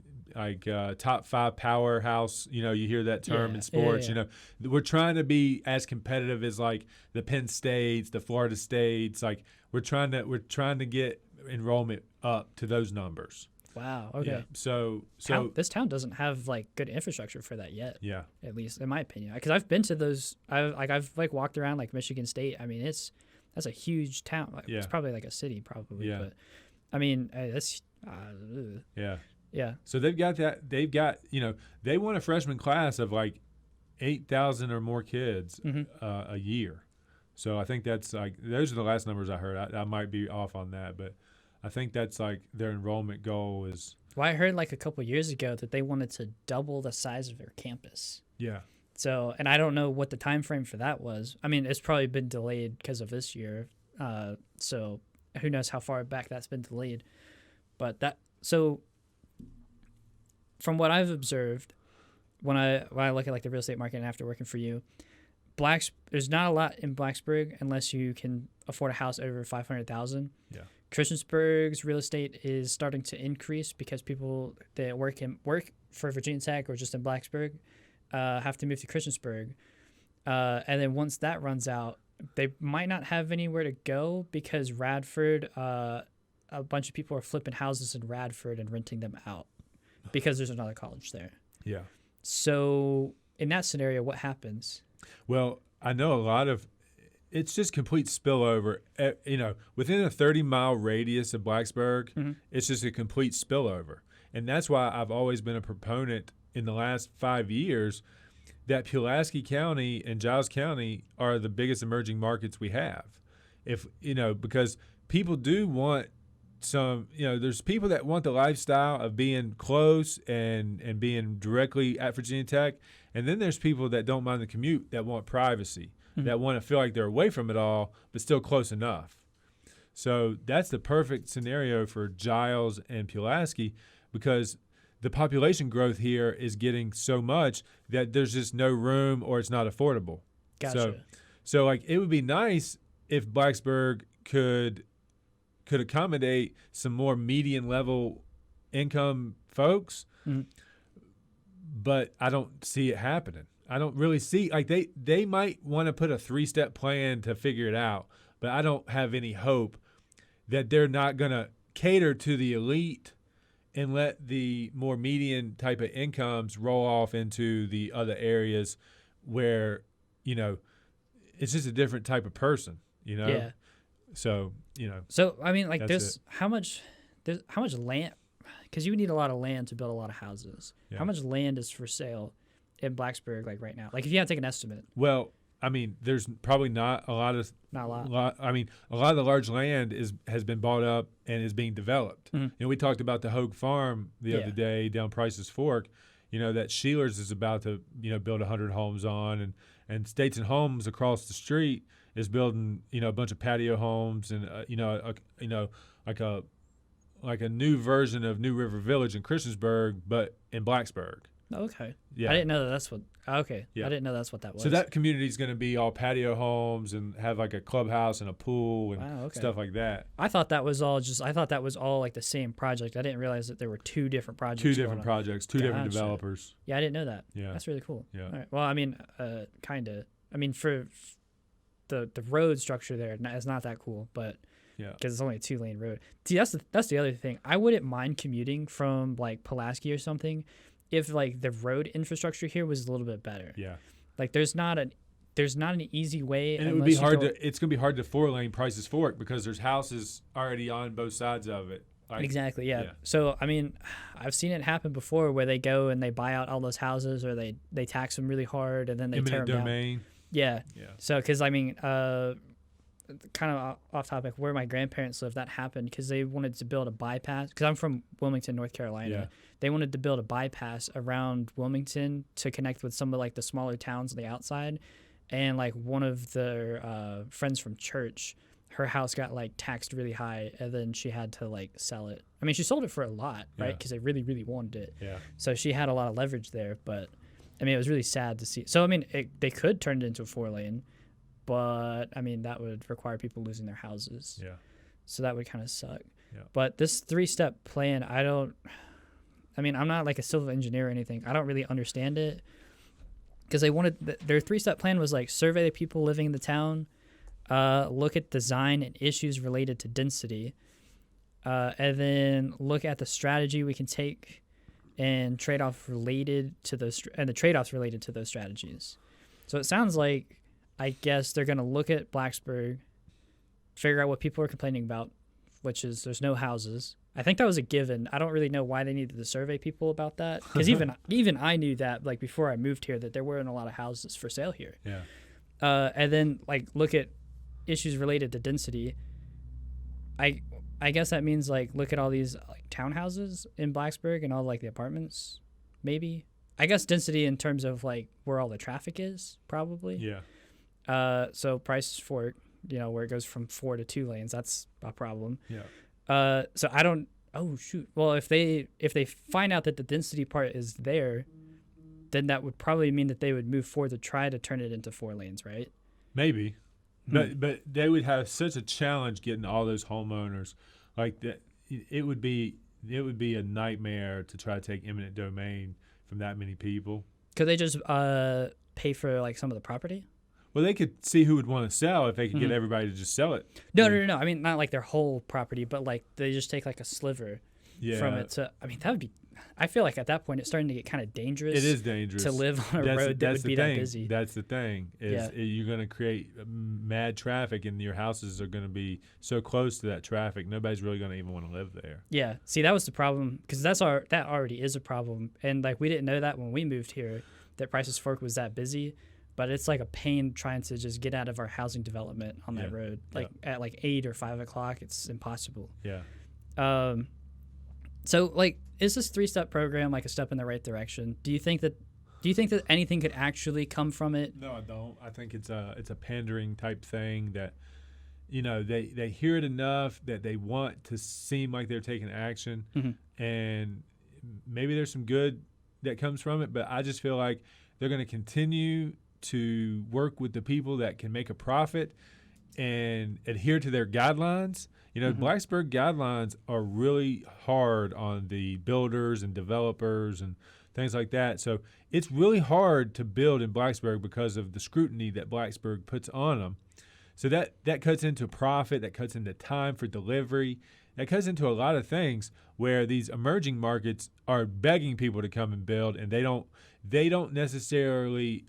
top 5 powerhouse. You hear that term in sports. Yeah. We're trying to be as competitive as like the Penn States, the Florida States. Like we're trying to get enrollment up to those numbers. Wow. Okay. Yeah. So this town doesn't have like good infrastructure for that yet. Yeah. At least in my opinion, because I've been to those. I've walked around like Michigan State. I mean, that's a huge town. Like, it's probably like a city, probably. Yeah. But I mean, that's. Yeah. Yeah. So they've got that. They've got they want a freshman class of like 8,000 or more kids a year. So I think that's like those are the last numbers I heard. I might be off on that, but I think that's like their enrollment goal is. Well, I heard like a couple of years ago that they wanted to double the size of their campus. Yeah. So, and I don't know what the time frame for that was. I mean, it's probably been delayed because of this year. So who knows how far back that's been delayed. But so from what I've observed, when I look at like the real estate market and after working for you, there's not a lot in Blacksburg unless you can afford a house over 500,000. Yeah. Christiansburg's real estate is starting to increase because people that work for Virginia Tech or just in Blacksburg have to move to Christiansburg. And then once that runs out, they might not have anywhere to go because Radford, a bunch of people are flipping houses in Radford and renting them out because there's another college there. Yeah. So in that scenario, what happens? Well, I know it's just complete spillover. Within a 30-mile radius of Blacksburg, it's just a complete spillover. And that's why I've always been a proponent in the last 5 years that Pulaski County and Giles County are the biggest emerging markets we have. Because people do want there's people that want the lifestyle of being close and being directly at Virginia Tech. And then there's people that don't mind the commute, that want privacy, that want to feel like they're away from it all, but still close enough. So that's the perfect scenario for Giles and Pulaski because the population growth here is getting so much that there's just no room or it's not affordable. Gotcha. So like it would be nice if Blacksburg could accommodate some more median level income folks, but I don't see it happening. I don't really see like they might want to put a 3-step plan to figure it out, but I don't have any hope that they're not going to cater to the elite and let the more median type of incomes roll off into the other areas where, it's just a different type of person, Yeah. So, So, I mean, like, there's how much land, because you would need a lot of land to build a lot of houses. Yeah. How much land is for sale in Blacksburg, like, right now? Like, if you had to take an estimate. Well, I mean, there's probably not a lot. I mean, a lot of the large land has been bought up and is being developed. Mm-hmm. We talked about the Hogue Farm the other day down Price's Fork. That Sheeler's is about to build 100 homes on, and States and Homes across the street is building a bunch of patio homes and like a new version of New River Village in Christiansburg, but in Blacksburg. Okay. Yeah. I didn't know that's what. Okay. Yeah. I didn't know that's what that was. So that community is going to be all patio homes and have like a clubhouse and a pool and stuff like that. I thought that was all like the same project. I didn't realize that there were two different projects. Two different developers. Yeah, I didn't know that. Yeah. That's really cool. Yeah. All right. Well, I mean, kind of. I mean, for the road structure there, it's not that cool, but. Yeah, because it's only a 2-lane road. See, that's the other thing. I wouldn't mind commuting from like Pulaski or something if like the road infrastructure here was a little bit better. Yeah, like there's not an easy way, and it would be hard it's gonna be hard to 4-lane Price's Fork because there's houses already on both sides of it. Exactly. Yeah. So I mean, I've seen it happen before where they go and they buy out all those houses or they tax them really hard and then they tear them down. Yeah. Yeah. So because I mean, kind of off topic, where my grandparents live, that happened because they wanted to build a bypass. Because I'm from Wilmington, North Carolina. Yeah. They wanted to build a bypass around Wilmington to connect with some of like the smaller towns on the outside. And like one of their friends from church, her house got like taxed really high, and then she had to like sell it. I mean, she sold it for a lot, right? Because they really, really wanted it. Yeah. So she had a lot of leverage there, but I mean, it was really sad to see. So I mean, they could turn it into a 4-lane. But, I mean, that would require people losing their houses. Yeah. So that would kind of suck. Yeah. But this 3-step plan, I'm not like a civil engineer or anything. I don't really understand it. Because their 3-step plan was like survey the people living in the town, look at design and issues related to density, and then look at the strategy we can take and the trade-offs related to those strategies. So it sounds like, I guess they're going to look at Blacksburg, figure out what people are complaining about, which is there's no houses. I think that was a given. I don't really know why they needed to survey people about that. Because even I knew that, like, before I moved here, that there weren't a lot of houses for sale here. Yeah. And then, like, look at issues related to density. I guess that means, like, look at all these, like, townhouses in Blacksburg and all, like, the apartments, maybe. I guess density in terms of, like, where all the traffic is, probably. Yeah. So Price's Fork, where it goes from 4 to 2 lanes, that's a problem. Yeah. So I don't. Oh shoot. Well, if they find out that the density part is there, then that would probably mean that they would move forward to try to turn it into 4 lanes, right? Maybe, but they would have such a challenge getting all those homeowners like that. It would be a nightmare to try to take eminent domain from that many people. Could they just pay for like some of the property? Well, they could see who would want to sell if they could get everybody to just sell it. No. I mean, not like their whole property, but like they just take like a sliver from it. I mean, that would be. I feel like at that point it's starting to get kind of dangerous. It is dangerous to live on a road that would be that busy. That's the thing. You're going to create mad traffic, and your houses are going to be so close to that traffic. Nobody's really going to even want to live there. Yeah. See, that was the problem because that already is a problem, and like we didn't know that when we moved here that Price's Fork was that busy. But it's like a pain trying to just get out of our housing development on that road. Like at like 8 or 5 o'clock, it's impossible. Yeah. So like, is this 3-step program like a step in the right direction? Do you think that anything could actually come from it? No, I don't. I think it's a pandering type thing that, they hear it enough that they want to seem like they're taking action, and maybe there's some good that comes from it. But I just feel like they're going to continue to work with the people that can make a profit and adhere to their guidelines. Blacksburg guidelines are really hard on the builders and developers and things like that. So it's really hard to build in Blacksburg because of the scrutiny that Blacksburg puts on them. So that cuts into profit, that cuts into time for delivery. that cuts into a lot of things where these emerging markets are begging people to come and build, and they don't necessarily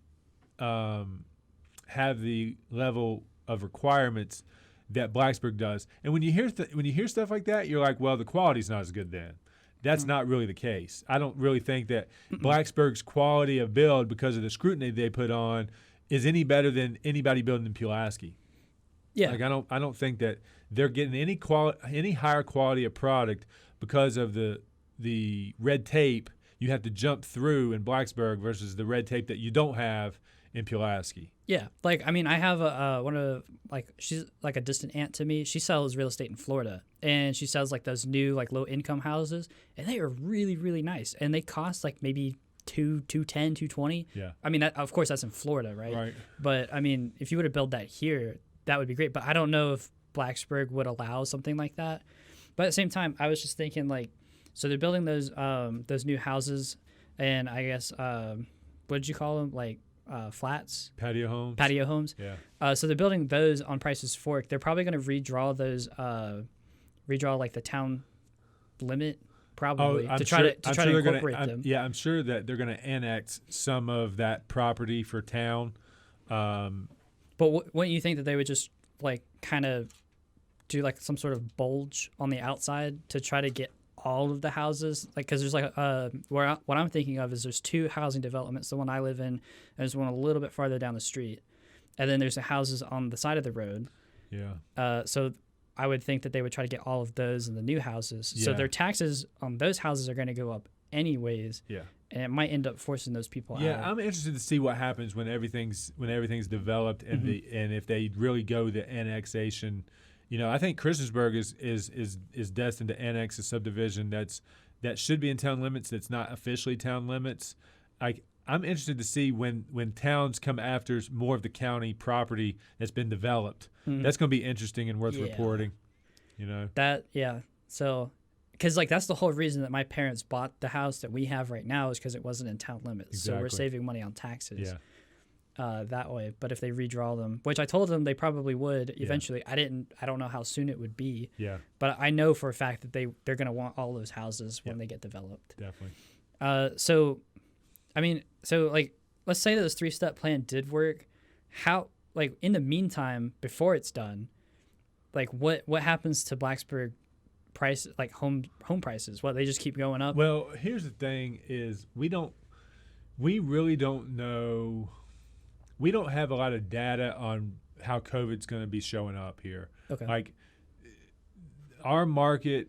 have the level of requirements that Blacksburg does. And when you hear stuff like that, you're like, well, the quality's not as good then. That's not really the case. I don't really think that Blacksburg's quality of build, because of the scrutiny they put on, is any better than anybody building in Pulaski. Yeah. Like I don't think that they're getting any higher quality of product because of the red tape you have to jump through in Blacksburg versus the red tape that you don't have in Pulaski. Yeah, like I mean, I have she's like a distant aunt to me. She sells real estate in Florida, and she sells like those new like low income houses, and they are really really nice, and they cost like maybe $210, $220. Yeah. I mean, of course that's in Florida, right? Right. But I mean, if you were to build that here, that would be great. But I don't know if Blacksburg would allow something like that. But at the same time, I was just thinking like, so they're building those new houses, and I guess what did you call them, like flats? Patio homes. Yeah. So they're building those on Price's Fork. They're probably going to redraw those, like the town limit, probably to try to incorporate them. Yeah, I'm sure that they're going to annex some of that property for town. But wouldn't you think that they would just like kind of do like some sort of bulge on the outside to try to get all of the houses? Like, because there's like what I'm thinking of is there's two housing developments, the one I live in, and there's one a little bit farther down the street, and then there's the houses on the side of the road. Yeah. So I would think that they would try to get all of those in the new houses. Yeah. So their taxes on those houses are going to go up anyways. Yeah. And it might end up forcing those people out. Yeah, I'm interested to see what happens when everything's developed and and if they really go the annexation. You know, I think Christiansburg is destined to annex a subdivision that should be in town limits. That's not officially town limits. I'm interested to see when towns come after more of the county property that's been developed. Mm-hmm. That's going to be interesting and worth reporting. You know So. Because like that's the whole reason that my parents bought the house that we have right now is because it wasn't in town limits. Exactly. So we're saving money on taxes that way. But if they redraw them, which I told them they probably would eventually, I don't know how soon it would be. Yeah. But I know for a fact that they're going to want all those houses when they get developed. Definitely. So like let's say this 3-step plan did work. How, like in the meantime, before it's done, like what happens to Blacksburg price, like home prices? What, they just keep going up? Well, here's the thing is we really don't know. We don't have a lot of data on how COVID's going to be showing up here. Okay. Like our real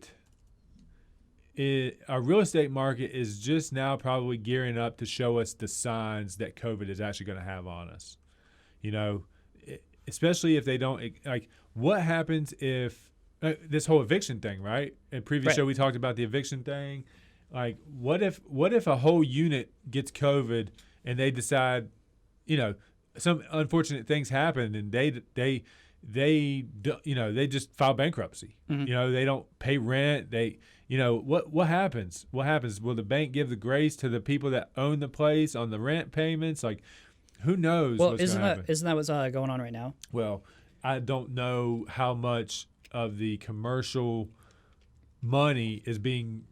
estate market is just now probably gearing up to show us the signs that COVID is actually going to have on us. You know, especially if they don't, like what happens if this whole eviction thing, right? In previous show, we talked about the eviction thing. Like, what if a whole unit gets COVID and they decide, you know, some unfortunate things happen and they just file bankruptcy. Mm-hmm. You know, they don't pay rent. What happens? What happens? Will the bank give the grace to the people that own the place on the rent payments? Like, who knows? Well, isn't that what's going on right now? Well, I don't know how much of the commercial money is being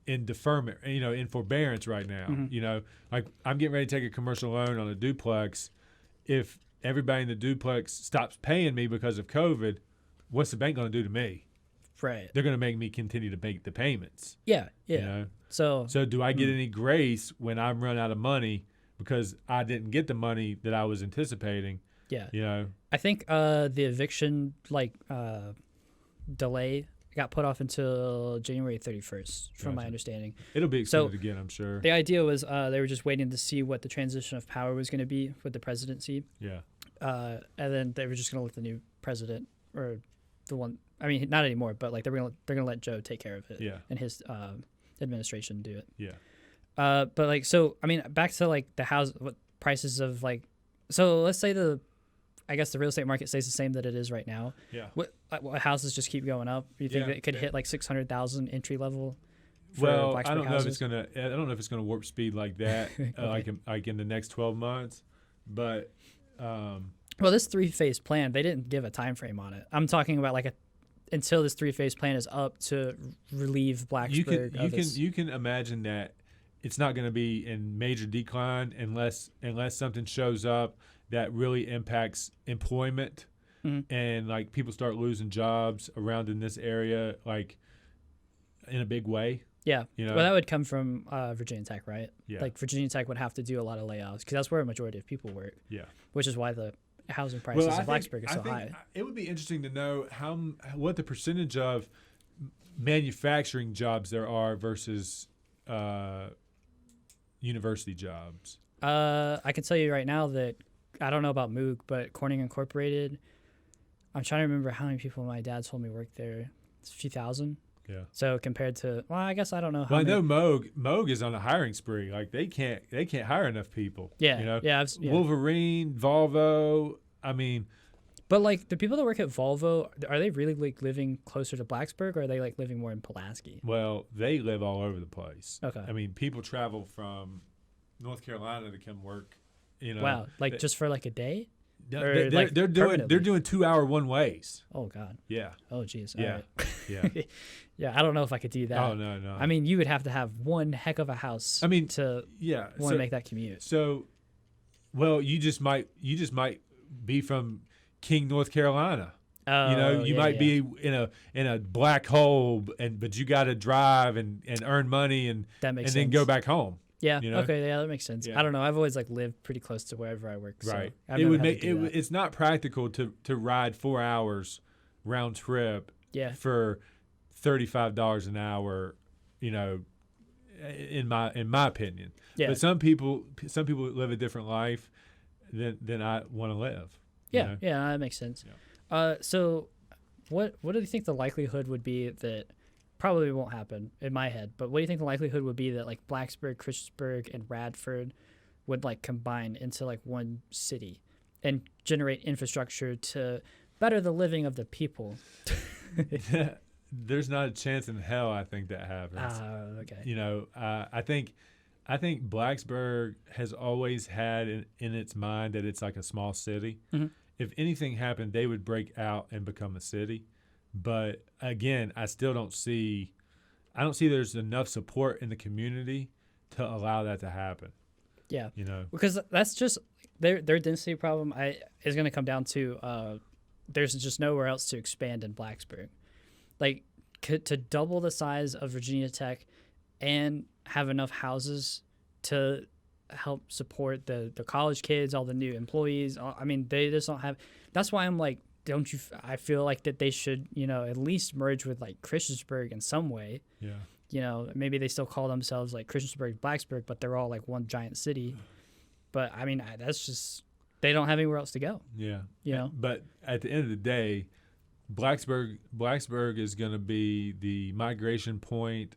in deferment, in forbearance right now. Mm-hmm. You know, like I'm getting ready to take a commercial loan on a duplex. If everybody in the duplex stops paying me because of COVID, what's the bank going to do to me? Right. They're going to make me continue to make the payments. Yeah. Yeah. You know? So do I get any grace when I'm run out of money because I didn't get the money that I was anticipating? Yeah. You know, I think the eviction delay got put off until January 31st, from my understanding. It'll be extended again, I'm sure. The idea was they were just waiting to see what the transition of power was going to be with the presidency. Yeah. And then they were just going to let the new president, or the one, I mean, not anymore, but like they're going to let Joe take care of it. Yeah. And his administration do it. Yeah. But like, so I mean, back to like the house prices of like, so let's say I guess the real estate market stays the same that it is right now. Yeah. What houses just keep going up? You think that it could hit like 600,000 entry level? Well, I don't know if it's gonna warp speed like that, okay. like in the next 12 months. But well, this 3-phase plan, they didn't give a time frame on it. I'm talking about like until this 3-phase plan is up to relieve Blacksburg. You can imagine that it's not going to be in major decline unless something shows up that really impacts employment, and like people start losing jobs around in this area, like in a big way. Yeah. Well, that would come from Virginia Tech, right? Yeah. Like Virginia Tech would have to do a lot of layoffs because that's where a majority of people work. Yeah. Which is why the housing prices in Blacksburg are so high. It would be interesting to know what the percentage of manufacturing jobs there are versus university jobs. I can tell you right now that I don't know about Moog, but Corning Incorporated, I'm trying to remember how many people my dad told me worked there. It's a few thousand. Yeah. So compared to, well, I guess I don't know. I know Moog is on a hiring spree. Like they can't hire enough people. Yeah. Yeah. Wolverine, Volvo. I mean, but like the people that work at Volvo, are they really like living closer to Blacksburg, or are they like living more in Pulaski? Well, they live all over the place. Okay. I mean, people travel from North Carolina to come work. Wow, like just for like a day. They're doing 2-hour one ways. Oh God. Yeah. Oh geez. Yeah. Right. Yeah. Yeah. I don't know if I could do that. Oh no. I mean, you would have to have one heck of a house. Want to make that commute. So, well, you just might be from King, North Carolina. You might be in a black hole, but you got to drive and earn money and then go back home. Yeah. Okay. Yeah, that makes sense. Yeah. I don't know. I've always like lived pretty close to wherever I work. Right. So it's not practical to ride 4 hours round trip. Yeah. For $35 an hour. In my opinion. Yeah. But some people live a different life than I want to live. Yeah. Yeah. That makes sense. Yeah. So, what do you think the likelihood would be that? Probably won't happen in my head, but what do you think the likelihood would be that like Blacksburg, Christiansburg, and Radford would like combine into like one city and generate infrastructure to better the living of the people? There's not a chance in hell I think that happens. Okay. I think Blacksburg has always had in its mind that it's like a small city. Mm-hmm. If anything happened, they would break out and become a city. But again, I don't see there's enough support in the community to allow that to happen. Yeah. Because that's just their density problem is going to come down to there's just nowhere else to expand in Blacksburg. Like to double the size of Virginia Tech and have enough houses to help support the college kids, all the new employees. I mean, they just don't have. That's why I'm like, I feel like that they should, at least merge with like Christiansburg in some way. Yeah. Maybe they still call themselves like Christiansburg, Blacksburg, but they're all like one giant city. But I mean, that's just, they don't have anywhere else to go. Yeah. But at the end of the day, Blacksburg is going to be the migration point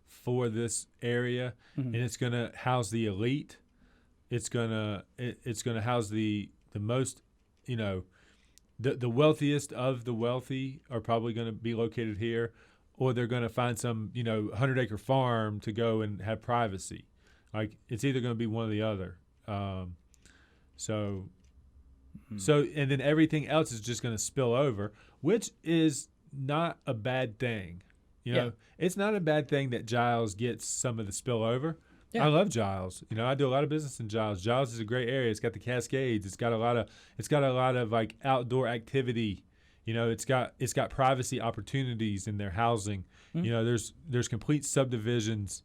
for this area, and it's going to house the elite. It's going to house the most, the wealthiest of the wealthy are probably going to be located here, or they're going to find some 100-acre farm to go and have privacy. Like it's either going to be one or the other. So and then everything else is just going to spill over, which is not a bad thing. It's not a bad thing that Giles gets some of the spillover. Yeah. I love Giles. I do a lot of business in Giles. Giles is a great area. It's got the Cascades. It's got a lot of like outdoor activity. It's got privacy opportunities in their housing. There's complete subdivisions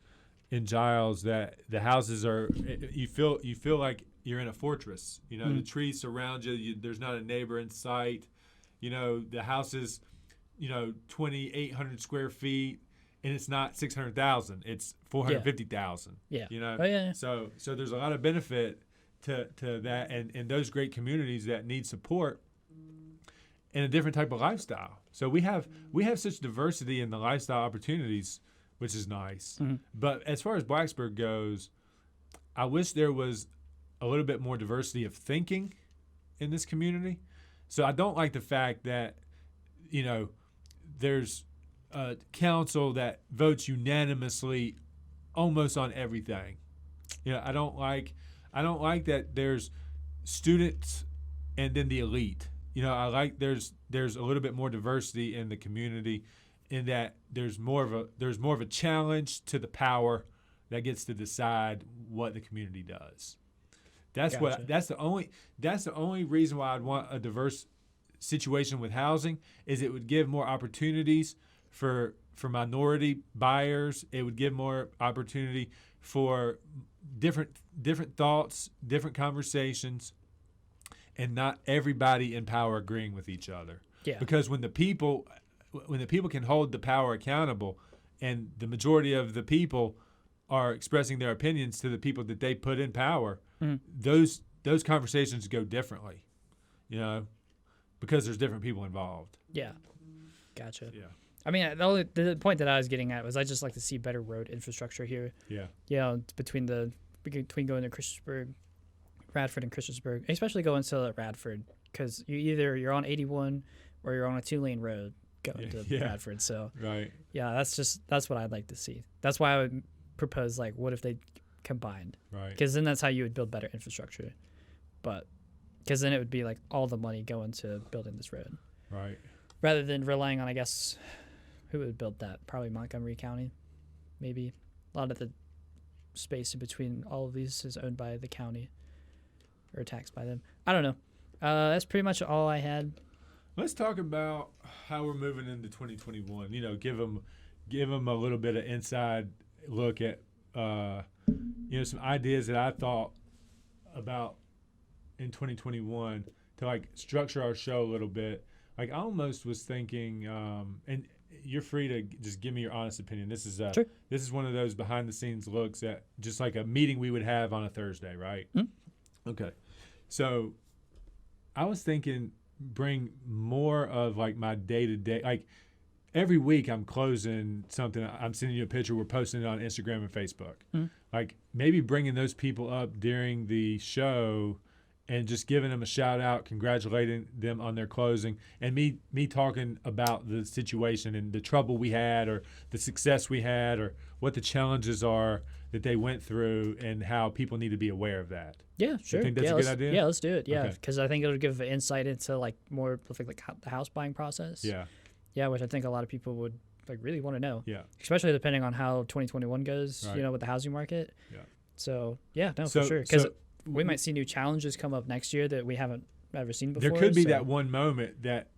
in Giles that the houses are. You feel like you're in a fortress. The trees surround you. There's not a neighbor in sight. The house is 2,800 square feet. And it's not 600,000; it's 450,000. Yeah. Oh, yeah. So there's a lot of benefit to that, and those great communities that need support and a different type of lifestyle. So we have such diversity in the lifestyle opportunities, which is nice. Mm-hmm. But as far as Blacksburg goes, I wish there was a little bit more diversity of thinking in this community. So I don't like the fact that there's a council that votes unanimously almost on everything. I don't like that there's students and then the elite. I like there's a little bit more diversity in the community, in that there's more of a challenge to the power that gets to decide what the community does. That's the only reason why I'd want a diverse situation with housing, is it would give more opportunities for minority buyers. It would give more opportunity for different thoughts, different conversations, and not everybody in power agreeing with each other. Yeah. Because when the people can hold the power accountable, and the majority of the people are expressing their opinions to the people that they put in power, those conversations go differently, because there's different people involved. Yeah. Gotcha. Yeah. I mean, the point that I was getting at was I just like to see better road infrastructure here. Yeah. Between going to Christiansburg, Radford and Christiansburg, especially going to Radford, because you're on 81 or you're on a 2-lane road going to Radford. So right. Yeah, that's what I'd like to see. That's why I would propose, like, what if they combined? Right. Because then that's how you would build better infrastructure. But because then it would be like all the money going to building this road. Right. Rather than relying on, I guess, who would build that? Probably Montgomery County, maybe. A lot of the space in between all of these is owned by the county or taxed by them. I don't know. That's pretty much all I had. Let's talk about how we're moving into 2021. Give them a little bit of inside look at some ideas that I thought about in 2021 to like structure our show a little bit. Like I almost was thinking, and you're free to just give me your honest opinion. This is sure. This is one of those behind the scenes looks at just like a meeting we would have on a Thursday, right? Mm-hmm. Okay. So I was thinking bring more of like my day-to-day, like every week I'm closing something, I'm sending you a picture, we're posting it on Instagram and Facebook. Mm-hmm. Like maybe bringing those people up during the show and just giving them a shout out, congratulating them on their closing, and me talking about the situation and the trouble we had or the success we had or what the challenges are that they went through and how people need to be aware of that. Yeah, sure. You think that's a good idea? Yeah, let's do it. Yeah, Okay. because I think it'll give insight into like more like the house buying process. Yeah. Yeah, which I think a lot of people would like really want to know. Yeah. Especially depending on how 2021 goes, Right. with the housing market. Yeah. So yeah, no, for sure. Because So we might see new challenges come up next year that we haven't ever seen before. there could be that one moment that,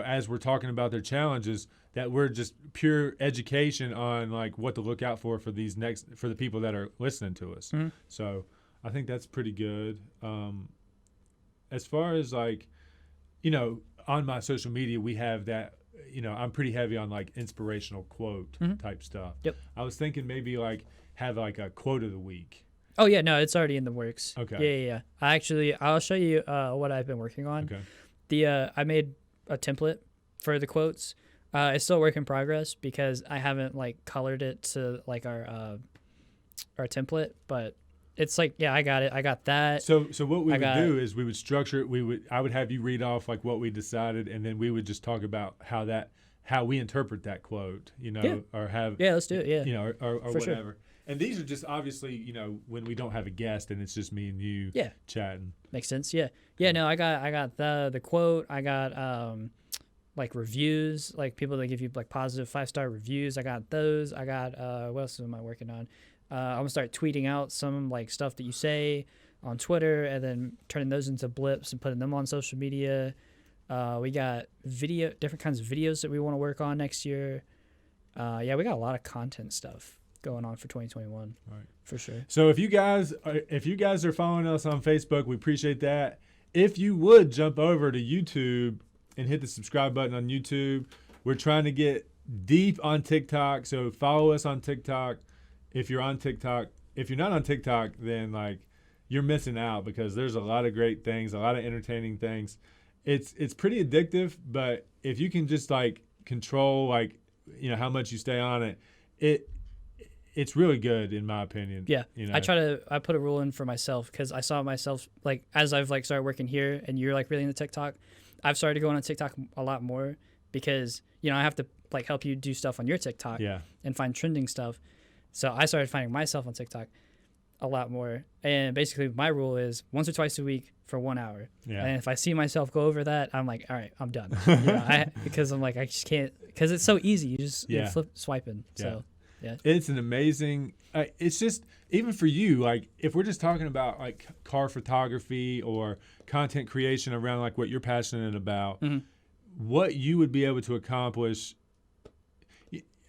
as we're talking about their challenges, that we're just pure education on like what to look out for the people that are listening to us. Mm-hmm. So I think that's pretty good. As far as like, on my social media, we have that, I'm pretty heavy on like inspirational quote type stuff. Yep. I was thinking maybe like have like a quote of the week. Oh yeah, no, it's already in the works. Okay. Yeah. I'll show you what I've been working on. Okay. I made a template for the quotes. It's still a work in progress because I haven't like colored it to like our template, but it's like, yeah, I got it. I got that. So what we would do is we would structure it. I would have you read off like what we decided, and then we would just talk about how we interpret that quote, or have. Yeah, let's do it. Yeah. Or For whatever. sure. And these are just obviously, when we don't have a guest and it's just me and you chatting. Makes sense. Yeah. Yeah, no, I got the quote. I got like reviews, like people that give you like positive 5-star reviews. I got those. I got what else am I working on? I'm gonna start tweeting out some like stuff that you say on Twitter and then turning those into blips and putting them on social media. We got different kinds of videos that we want to work on next year. We got a lot of content stuff going on for 2021. Right. For sure. So if you guys are following us on Facebook, we appreciate that. If you would jump over to YouTube and hit the subscribe button on YouTube. We're trying to get deep on TikTok, so follow us on TikTok. If you're on TikTok, if you're not on TikTok, then like you're missing out because there's a lot of great things, a lot of entertaining things. It's pretty addictive, but if you can just like control how much you stay on it, it's really good in my opinion. Yeah. I put a rule in for myself because I saw myself like as I've like started working here and you're like really into TikTok, I've started going on TikTok a lot more because I have to like help you do stuff on your TikTok and find trending stuff. So I started finding myself on TikTok. a lot more. And basically my rule is once or twice a week for 1 hour. Yeah. And if I see myself go over that, I'm like, all right, I'm done. Because I'm like, I just can't, because it's so easy. You just you flip swiping. Yeah. So, yeah. It's an amazing, it's just, even for you, like if we're just talking about like car photography or content creation around like what you're passionate about, what you would be able to accomplish.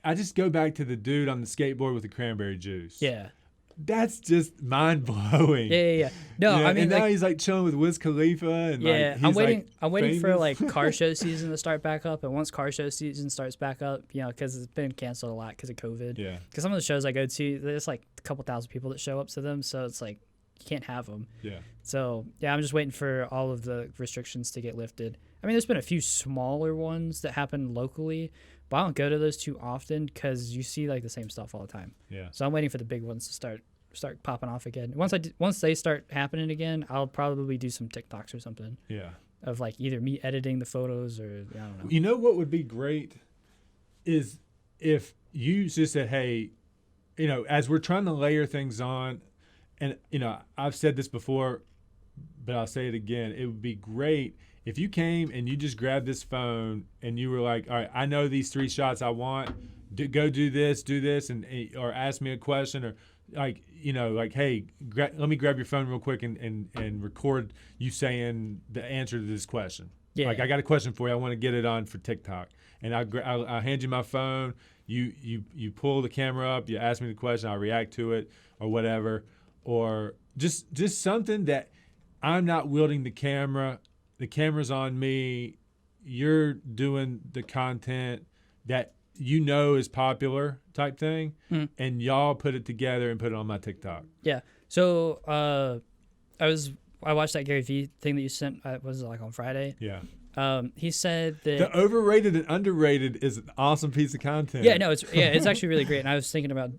I just go back to the dude on the skateboard with the cranberry juice. Yeah. That's just mind blowing. Yeah. No, I mean, and now he's like chilling with Wiz Khalifa, and like, I'm waiting famous. for like car show season to start back up, and once car show season starts back up, because it's been canceled a lot because of COVID. Yeah. Because some of the shows I go to, there's like a couple thousand people that show up to them, so it's like you can't have them. Yeah. So yeah, I'm just waiting for all of the restrictions to get lifted. I mean, there's been a few smaller ones that happen locally, but I don't go to those too often because you see like the same stuff all the time. Yeah. So I'm waiting for the big ones to start popping off again. Once they start happening again, I'll probably do some TikToks or something. Yeah. Of like either me editing the photos or I don't know. You know what would be great is if you just said, hey, as we're trying to layer things on, and I've said this before, but I'll say it again. It would be great if you came and you just grabbed this phone and you were like, all right, I know these 3 shots I want. Go do this, and or ask me a question, or like, hey, let me grab your phone real quick and record you saying the answer to this question. Yeah. Like, I got a question for you. I want to get it on for TikTok. And I'll hand you my phone. You pull the camera up. You ask me the question. I'll react to it or whatever. Or just something that I'm not wielding the camera. The camera's on me. You're doing the content that is popular type thing, and y'all put it together and put it on my TikTok. Yeah. So I watched that Gary Vee thing that you sent. Was it like on Friday? Yeah. He said that the overrated and underrated is an awesome piece of content. Yeah, no, it's actually really great. And I was thinking about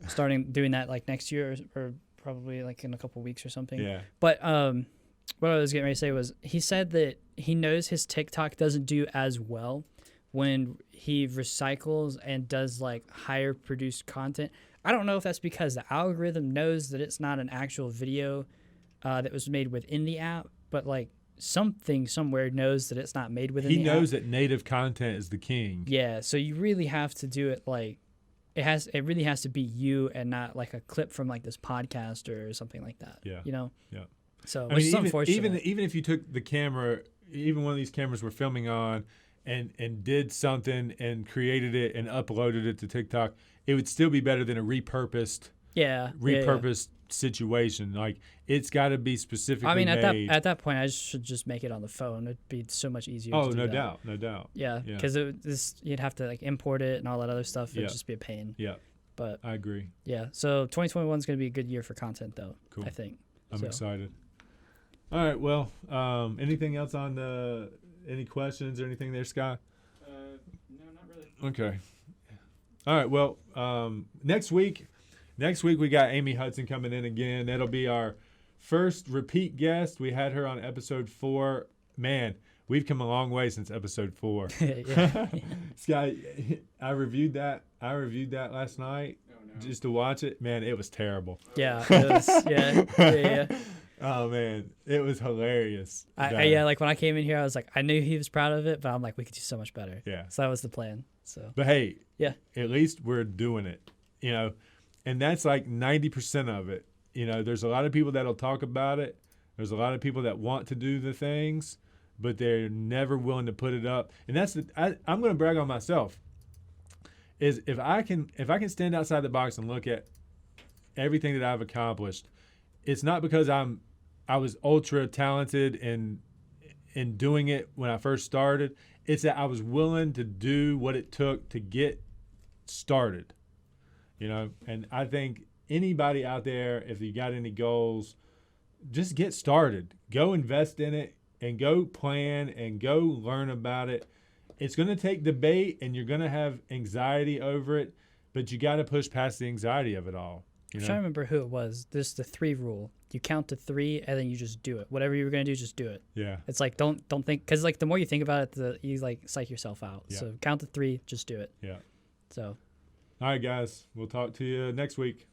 doing that like next year or probably like in a couple weeks or something. Yeah. But what I was getting ready to say was he said that he knows his TikTok doesn't do as well when he recycles and does like higher produced content. I don't know if that's because the algorithm knows that it's not an actual video that was made within the app, but like something somewhere knows that it's not made within the app. He knows that native content is the king. Yeah, so you really have to do it like it really has to be you and not like a clip from like this podcast or something like that. Yeah. Yeah. So I which mean, is unfortunate. even if you took the camera, even one of these cameras we're filming on, and did something and created it and uploaded it to TikTok, it would still be better than a repurposed situation. Like, it's got to be specifically made. At that point, I should just make it on the phone. It'd be so much easier. Oh, to do no doubt. Yeah, because you'd have to like import it and all that other stuff. It'd just be a pain. Yeah, but I agree. Yeah, so 2021 is going to be a good year for content, though. Cool. I think. I'm excited. All right. Well, anything else on any questions or anything there, Scott? No, not really. Okay. All right. Well, next week we got Amy Hudson coming in again. That'll be our first repeat guest. We had her on episode 4. Man, we've come a long way since episode 4. Scott, I reviewed that last night just to watch it. Man, it was terrible. Yeah. It was, yeah. Oh man, it was hilarious. Like when I came in here, I was like, I knew he was proud of it, but I'm like, we could do so much better. Yeah. So that was the plan. So. But hey, yeah, at least we're doing it, and that's like 90% of it. There's a lot of people that'll talk about it. There's a lot of people that want to do the things, but they're never willing to put it up. And that's I'm going to brag on myself. Is if I can stand outside the box and look at everything that I've accomplished, it's not because I was ultra talented in doing it when I first started. It's that I was willing to do what it took to get started, and I think anybody out there, if you got any goals, just get started. Go invest in it and go plan and go learn about it. It's going to take debate and you're going to have anxiety over it, but you got to push past the anxiety of it all. I'm trying to remember who it was. This is the 3 rule. You count to 3 and then you just do it. Whatever you were going to do, just do it. Yeah. It's like, don't think, because like the more you think about it, you like psych yourself out. Yeah. So count to 3, just do it. Yeah. So. All right, guys. We'll talk to you next week.